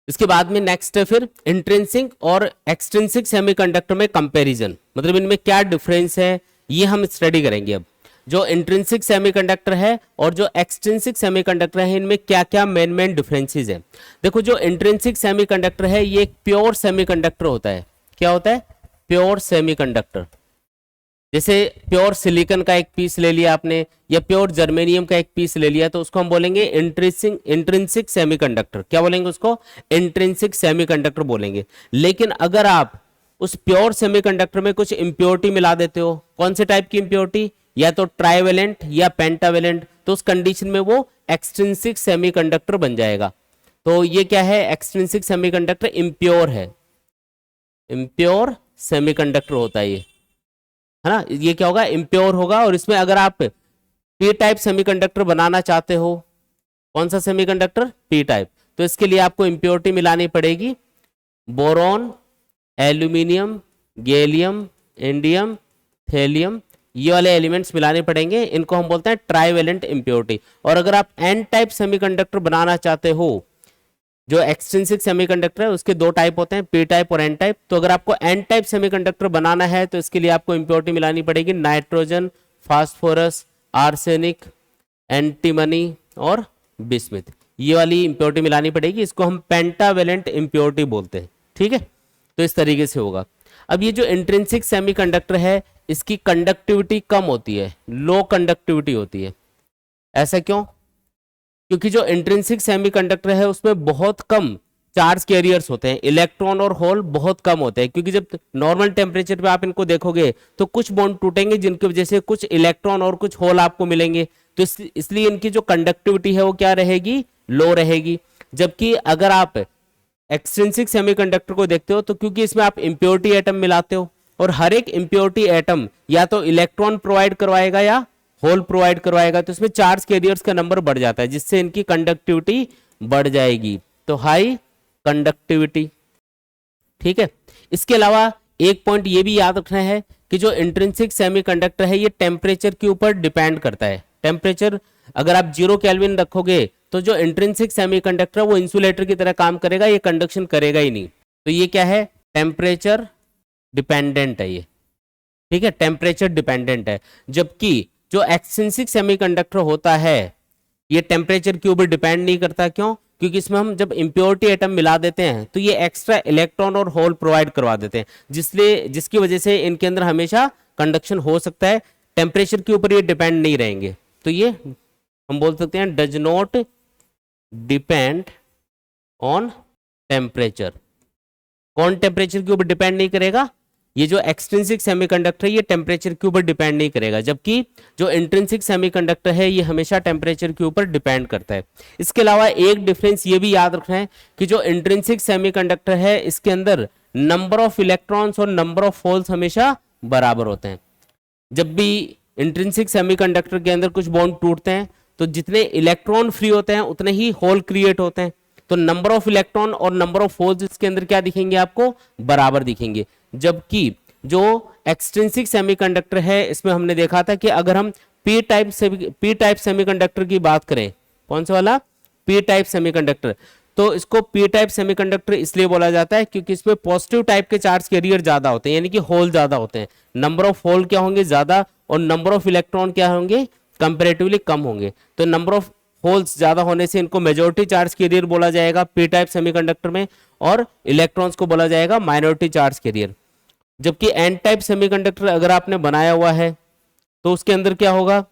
इसके बाद में नेक्स्ट है फिर इंट्रिंसिक और एक्सट्रिंसिक सेमीकंडक्टर में कंपैरिजन, मतलब इनमें क्या डिफरेंस है ये हम स्टडी करेंगे। अब जो इंट्रिंसिक सेमीकंडक्टर है और जो एक्सट्रिंसिक सेमीकंडक्टर है इनमें क्या क्या मेन डिफरेंसेस है। देखो, जो इंट्रिंसिक सेमीकंडक्टर है ये एक प्योर सेमीकंडक्टर होता है। क्या होता है? Pure semiconductor. जैसे प्योर सिलिकॉन का एक पीस ले लिया आपने या प्योर जर्मेनियम का एक पीस ले लिया तो उसको हम बोलेंगे इंट्रिंसिक सेमीकंडक्टर। क्या बोलेंगे उसको? इंट्रिंसिक सेमीकंडक्टर बोलेंगे। लेकिन अगर आप उस प्योर सेमीकंडक्टर में कुछ इंप्योरिटी मिला देते हो, कौन से टाइप की इंप्योरिटी? या तो ट्राइवेलेंट या पेंटावेलेंट, तो उस कंडीशन में वो एक्सट्रिंसिक सेमीकंडक्टर बन जाएगा। तो ये क्या है? एक्सट्रिंसिक सेमीकंडक्टर इम्प्योर है, इम्प्योर सेमीकंडक्टर होता है ये, है ना। ये क्या होगा? इम्प्योर होगा। और इसमें अगर आप पी टाइप सेमीकंडक्टर बनाना चाहते हो, कौन सा सेमीकंडक्टर? पी टाइप, तो इसके लिए आपको इम्प्योरिटी मिलानी पड़ेगी boron, aluminium, gallium, indium, thallium, ये वाले एलिमेंट्स मिलाने पड़ेंगे। इनको हम बोलते हैं ट्राइवेलेंट इम्प्योरिटी। और अगर आप एन टाइप सेमीकंडक्टर बनाना चाहते हो, जो एक्सट्रिंसिक सेमीकंडक्टर है उसके दो टाइप होते हैं, पी टाइप और एन टाइप। तो अगर आपको एन टाइप सेमीकंडक्टर बनाना है तो इसके लिए आपको इंप्योरिटी मिलानी पड़ेगी नाइट्रोजन, फास्फोरस, आर्सेनिक, एंटीमनी और बिस्मिथ, ये वाली इंप्योरिटी मिलानी पड़ेगी। इसको हम पेंटावेलेंट इंप्योरिटी बोलते हैं। ठीक है, तो इस तरीके से होगा। अब ये जो इंट्रिंसिक सेमीकंडक्टर है इसकी कंडक्टिविटी कम होती है, लो कंडक्टिविटी होती है। ऐसा क्यों? क्योंकि जो इंट्रिंसिक सेमीकंडक्टर है उसमें बहुत कम चार्ज कैरियर्स होते हैं, इलेक्ट्रॉन और होल बहुत कम होते हैं। क्योंकि जब नॉर्मल टेम्परेचर पे आप इनको देखोगे तो कुछ बॉन्ड टूटेंगे जिनकी वजह से कुछ इलेक्ट्रॉन और कुछ होल आपको मिलेंगे, तो इसलिए इनकी जो कंडक्टिविटी है वो क्या रहेगी? लो रहेगी। जबकि अगर आप एक्सट्रिंसिक सेमीकंडक्टर को देखते हो तो क्योंकि इसमें आप इंप्योरिटी एटम मिलाते हो और हर एक इंप्योरिटी एटम या तो इलेक्ट्रॉन प्रोवाइड करवाएगा या होल प्रोवाइड करवाएगा, तो इसमें चार्ज कैरियर्स का नंबर बढ़ जाता है जिससे इनकी कंडक्टिविटी बढ़ जाएगी, तो हाई कंडक्टिविटी। ठीक है, इसके अलावा एक पॉइंट ये भी याद रखना है कि जो इंट्रिंसिक सेमीकंडक्टर है ये टेम्परेचर के ऊपर डिपेंड करता है। टेम्परेचर अगर आप 0 केल्विन रखोगे तो जो इंट्रिंसिक सेमीकंडक्टर है वो इंसुलेटर की तरह काम करेगा, ये कंडक्शन करेगा ही नहीं। तो ये क्या है? टेम्परेचर डिपेंडेंट है ये। ठीक है, टेम्परेचर डिपेंडेंट है। जबकि जो एक्सट्रिंसिक सेमीकंडक्टर होता है ये टेम्परेचर के ऊपर डिपेंड नहीं करता। क्यों? क्योंकि इसमें हम जब इम्प्योरिटी एटम मिला देते हैं तो ये एक्स्ट्रा इलेक्ट्रॉन और होल प्रोवाइड करवा देते हैं, जिसकी वजह से इनके अंदर हमेशा कंडक्शन हो सकता है, टेम्परेचर के ऊपर ये डिपेंड नहीं रहेंगे। तो ये हम बोल सकते हैं does not depend on temperature. कौन टेम्परेचर के ऊपर डिपेंड नहीं करेगा? ये जो एक्सट्रिंसिक सेमीकंडक्टर है ये टेम्परेचर के ऊपर डिपेंड नहीं करेगा, जबकि जो इंट्रिंसिक सेमीकंडक्टर है ये हमेशा टेम्परेचर के ऊपर डिपेंड करता है। इसके अलावा एक डिफरेंस ये भी याद रखना है कि जो इंट्रिंसिक सेमीकंडक्टर है इसके अंदर नंबर ऑफ इलेक्ट्रॉन्स और नंबर ऑफ होल्स हमेशा बराबर होते हैं। जब भी इंट्रिंसिक सेमीकंडक्टर के अंदर कुछ बॉन्ड टूटते हैं तो जितने इलेक्ट्रॉन फ्री होते हैं उतने ही होल क्रिएट होते हैं। तो नंबर ऑफ इलेक्ट्रॉन और नंबर ऑफ होल्स इसके अंदर क्या दिखेंगे? आपको बराबर दिखेंगे। जबकि जो एक्सट्रिंसिक सेमीकंडक्टर है इसमें हमने देखा था कि अगर हम पी टाइप सेमीकंडक्टर की बात करें, कौन सा वाला? पी टाइप सेमीकंडक्टर, तो इसको पी टाइप सेमीकंडक्टर इसलिए बोला जाता है क्योंकि इसमें पॉजिटिव टाइप के चार्ज कैरियर ज्यादा होते हैं, यानी कि होल ज्यादा होते हैं। नंबर ऑफ होल क्या होंगे? ज्यादा, और नंबर ऑफ इलेक्ट्रॉन क्या होंगे? कंपेरेटिवली कम होंगे। तो नंबर ऑफ होल्स ज्यादा होने से इनको मेजॉरिटी चार्ज कैरियर बोला जाएगा पी टाइप सेमीकंडक्टर में, और इलेक्ट्रॉन्स को बोला जाएगा माइनॉरिटी चार्ज कैरियर। जबकि एन टाइप सेमीकंडक्टर अगर आपने बनाया हुआ है तो उसके अंदर क्या होगा?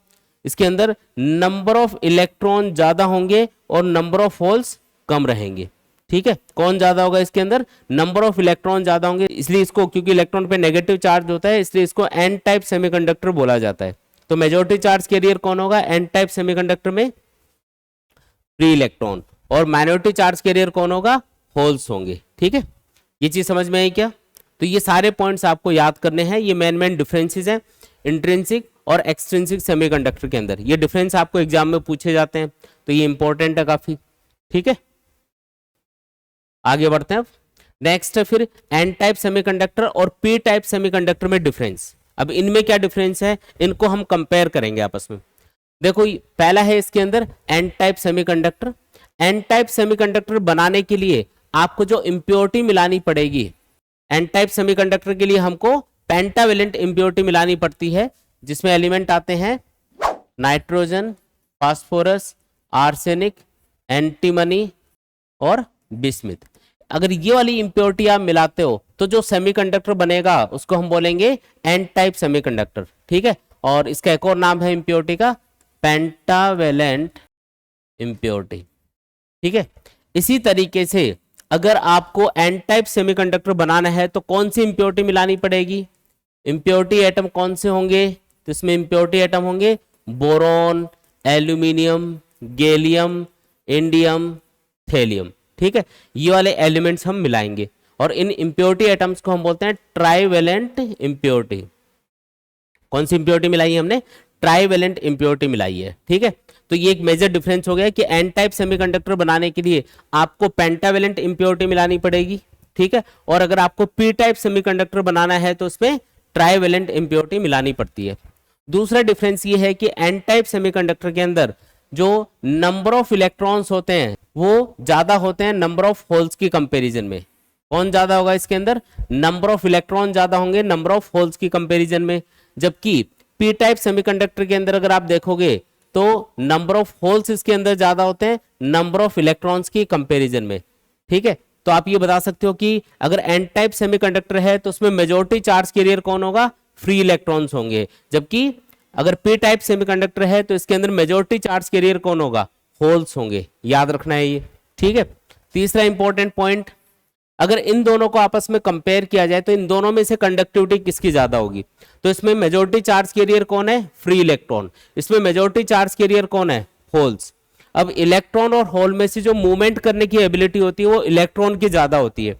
इसके अंदर नंबर ऑफ इलेक्ट्रॉन ज्यादा होंगे और नंबर ऑफ होल्स कम रहेंगे। ठीक है, कौन ज्यादा होगा इसके अंदर? नंबर ऑफ इलेक्ट्रॉन ज्यादा होंगे, इसलिए इसको, क्योंकि इलेक्ट्रॉन पे नेगेटिव चार्ज होता है इसलिए इसको एन टाइप सेमीकंडक्टर बोला जाता है। तो मेजॉरिटी चार्ज कैरियर कौन होगा एन टाइप सेमीकंडक्टर में? Free electron. और माइनॉरिटी चार्ज कैरियर कौन होगा? होल्स होंगे। ठीक है, ये चीज समझ में आई क्या? तो ये सारे पॉइंट्स आपको याद करने हैं। ये मेन डिफरेंसेस हैं इंट्रिंसिक और एक्सट्रिंसिक सेमीकंडक्टर के अंदर। ये डिफरेंस आपको एग्जाम में पूछे जाते हैं, तो ये इंपॉर्टेंट है काफी। ठीक है, आगे बढ़ते हैं। अब नेक्स्ट है फिर एन टाइप सेमीकंडक्टर और पी टाइप सेमीकंडक्टर में डिफरेंस। अब इनमें क्या डिफरेंस है, इनको हम कंपेयर करेंगे आपस में। देखो पहला है इसके अंदर n type semiconductor. N type semiconductor बनाने के लिए आपको जो इंप्योरिटी मिलानी पड़ेगी, एन टाइप सेमीकंडक्टर के लिए हमको पेंटावेलेंट इंप्योरिटी मिलानी पड़ती है, जिसमें एलिमेंट आते हैं नाइट्रोजन, फास्फोरस, आर्सेनिक, एंटीमनी और बिस्मिथ। अगर ये वाली इंप्योरिटी आप मिलाते हो तो जो सेमीकंडक्टर बनेगा उसको हम बोलेंगे एन टाइप सेमीकंडक्टर। ठीक है, और इसका एक और नाम है इंप्योरिटी का, पेंटावेलेंट इंप्योरिटी। ठीक है, इसी तरीके से अगर आपको एन टाइप सेमीकंडक्टर बनाना है तो कौन सी इंप्योरिटी मिलानी पड़ेगी? इंप्योरिटी एटम कौन से होंगे? तो इसमें इंप्योरिटी एटम होंगे boron, aluminium, gallium, indium, thallium. ठीक है, ये वाले एलिमेंट्स हम मिलाएंगे और इन इंप्योरिटी एटम्स को हम बोलते हैं ट्राइवेलेंट इंप्योरिटी। कौन सी इंप्योरिटी मिलाई है हमने? ट्राइवेलेंट इंप्योरिटी मिलाई है। ठीक है, तो ये एक मेजर डिफरेंस हो गया कि एन टाइप सेमीकंडक्टर बनाने के लिए आपको पेंटावेलेंट इंप्योरिटी मिलानी पड़ेगी। ठीक है, और अगर आपको पी टाइप सेमीकंडक्टर बनाना है तो उसमें ट्राइवेलेंट इंप्योरिटी मिलानी पड़ती है। दूसरा डिफरेंस ये है कि एन टाइप सेमीकंडक्टर के अंदर जो नंबर ऑफ इलेक्ट्रॉन्स होते हैं वो ज्यादा होते हैं नंबर ऑफ होल्स की कंपैरिजन में। कौन ज्यादा होगा इसके अंदर? नंबर ऑफ इलेक्ट्रॉन ज्यादा होंगे नंबर ऑफ होल्स की कंपैरिजन में। जबकि पी टाइप सेमीकंडक्टर के अंदर अगर आप देखोगे तो नंबर ऑफ होल्स इसके अंदर ज्यादा होते हैं नंबर ऑफ इलेक्ट्रॉन्स की कंपैरिजन में। ठीक है, तो आप ये बता सकते हो कि अगर एन टाइप सेमीकंडक्टर है तो उसमें मेजॉरिटी चार्ज कैरियर कौन होगा? फ्री इलेक्ट्रॉन्स होंगे। जबकि अगर पी टाइप सेमीकंडक्टर है तो इसके अंदर मेजॉरिटी चार्ज कैरियर कौन होगा? होल्स होंगे। याद रखना है ये। ठीक है, तीसरा इंपॉर्टेंट पॉइंट, अगर इन दोनों को आपस में कंपेयर किया जाए तो इन दोनों में से कंडक्टिविटी किसकी ज्यादा होगी? तो इसमें मेजॉरिटी चार्ज कैरियर कौन है? Free electron. इसमें मेजॉरिटी चार्ज कैरियर कौन है? होल्स। अब इलेक्ट्रॉन और होल में से जो मूवमेंट करने की एबिलिटी होती है वो इलेक्ट्रॉन की ज्यादा होती है।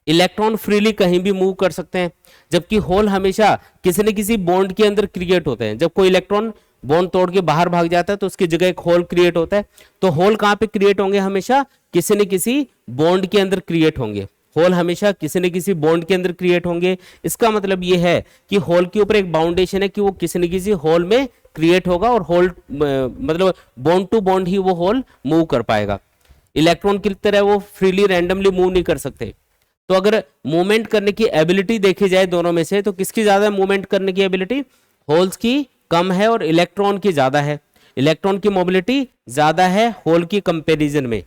इलेक्ट्रॉन फ्रीली कहीं भी मूव कर सकते हैं, जबकि होल हमेशा किसी न किसी बॉन्ड के अंदर क्रिएट होते हैं। जब कोई इलेक्ट्रॉन बॉन्ड तोड़ के बाहर भाग जाता है तो उसकी जगह एक होल क्रिएट होता है। तो होल कहां पे क्रिएट होंगे? हमेशा किसी न किसी बॉन्ड के अंदर क्रिएट होंगे। होल हमेशा किसी न किसी बॉन्ड के अंदर क्रिएट होंगे। इसका मतलब ये है कि होल के ऊपर एक बाउंडेशन है कि वो किसी न किसी होल में क्रिएट होगा और होल मतलब बॉन्ड टू बॉन्ड ही वो होल मूव कर पाएगा। इलेक्ट्रॉन की तरह वो फ्रीली रैंडमली मूव नहीं कर सकते। तो अगर मूवमेंट करने की एबिलिटी देखी जाए दोनों में से तो किसकी ज्यादा मूवमेंट करने की एबिलिटी? होल्स की कम है और इलेक्ट्रॉन की ज्यादा है। इलेक्ट्रॉन की मोबिलिटी ज्यादा है होल की कंपैरिजन में।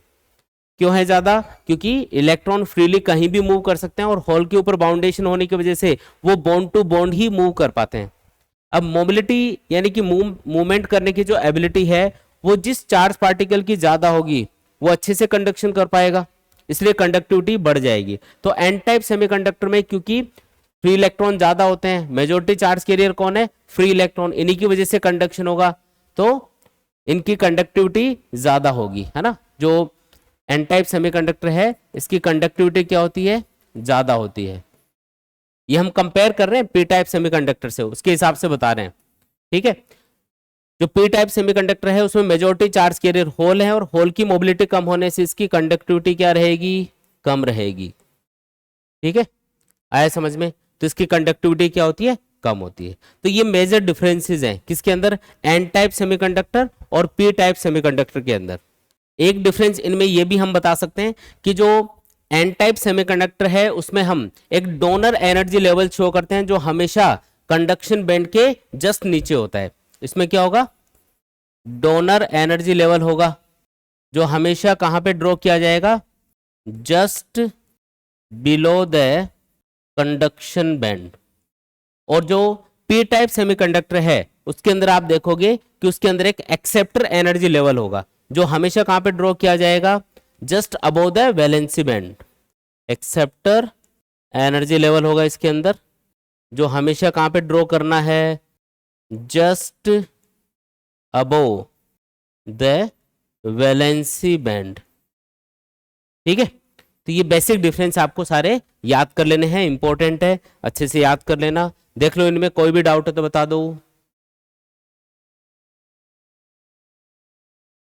क्यों है ज्यादा? क्योंकि इलेक्ट्रॉन फ्रीली कहीं भी मूव कर सकते हैं और होल के ऊपर बाउंडेशन होने की वजह से वो बॉन्ड टू बॉन्ड ही मूव कर पाते हैं। अब मोबिलिटी यानी कि मूवमेंट करने की जो एबिलिटी है वो जिस चार्ज पार्टिकल की ज्यादा होगी वो अच्छे से कंडक्शन कर पाएगा, इसलिए कंडक्टिविटी बढ़ जाएगी। तो एन टाइप सेमीकंडक्टर में क्योंकि फ्री इलेक्ट्रॉन ज्यादा होते हैं, मेजोरिटी चार्ज कैरियर कौन है? फ्री इलेक्ट्रॉन, इन्हीं की वजह से कंडक्शन होगा, तो इनकी कंडक्टिविटी ज्यादा होगी, है ना। जो एन टाइप सेमीकंडक्टर है इसकी कंडक्टिविटी क्या होती है? ज्यादा होती है। ये हम कंपेयर कर रहे हैं पी टाइप सेमीकंडक्टर से, उसके हिसाब से बता रहे हैं, ठीक है। जो पी टाइप सेमीकंडक्टर है उसमें मेजॉरिटी चार्ज कैरियर होल है और होल की मोबिलिटी कम होने से इसकी कंडक्टिविटी क्या रहेगी? कम रहेगी, ठीक है। आया समझ में? तो इसकी कंडक्टिविटी क्या होती है? कम होती है। तो ये मेजर डिफरेंसेस हैं किसके अंदर? एन टाइप सेमीकंडक्टर और पी टाइप सेमीकंडक्टर के अंदर। एक डिफरेंस इनमें ये भी हम बता सकते हैं कि जो एन टाइप सेमीकंडक्टर है उसमें हम एक डोनर एनर्जी लेवल शो करते हैं जो हमेशा कंडक्शन बैंड के जस्ट नीचे होता है। इसमें क्या होगा? डोनर एनर्जी लेवल होगा जो हमेशा कहां पे ड्रॉ किया जाएगा? Just below the conduction band. और जो पी टाइप सेमीकंडक्टर है उसके अंदर आप देखोगे कि उसके अंदर एक एक्सेप्टर एनर्जी लेवल होगा जो हमेशा कहां पे ड्रॉ किया जाएगा? Just above the valency band. Acceptor energy level होगा इसके अंदर जो हमेशा कहां पे ड्रॉ करना है? Just above the valency band, ठीक है। तो ये बेसिक डिफरेंस आपको सारे याद कर लेने हैं, इंपॉर्टेंट है, अच्छे से याद कर लेना। देख लो इनमें कोई भी डाउट है तो बता दो।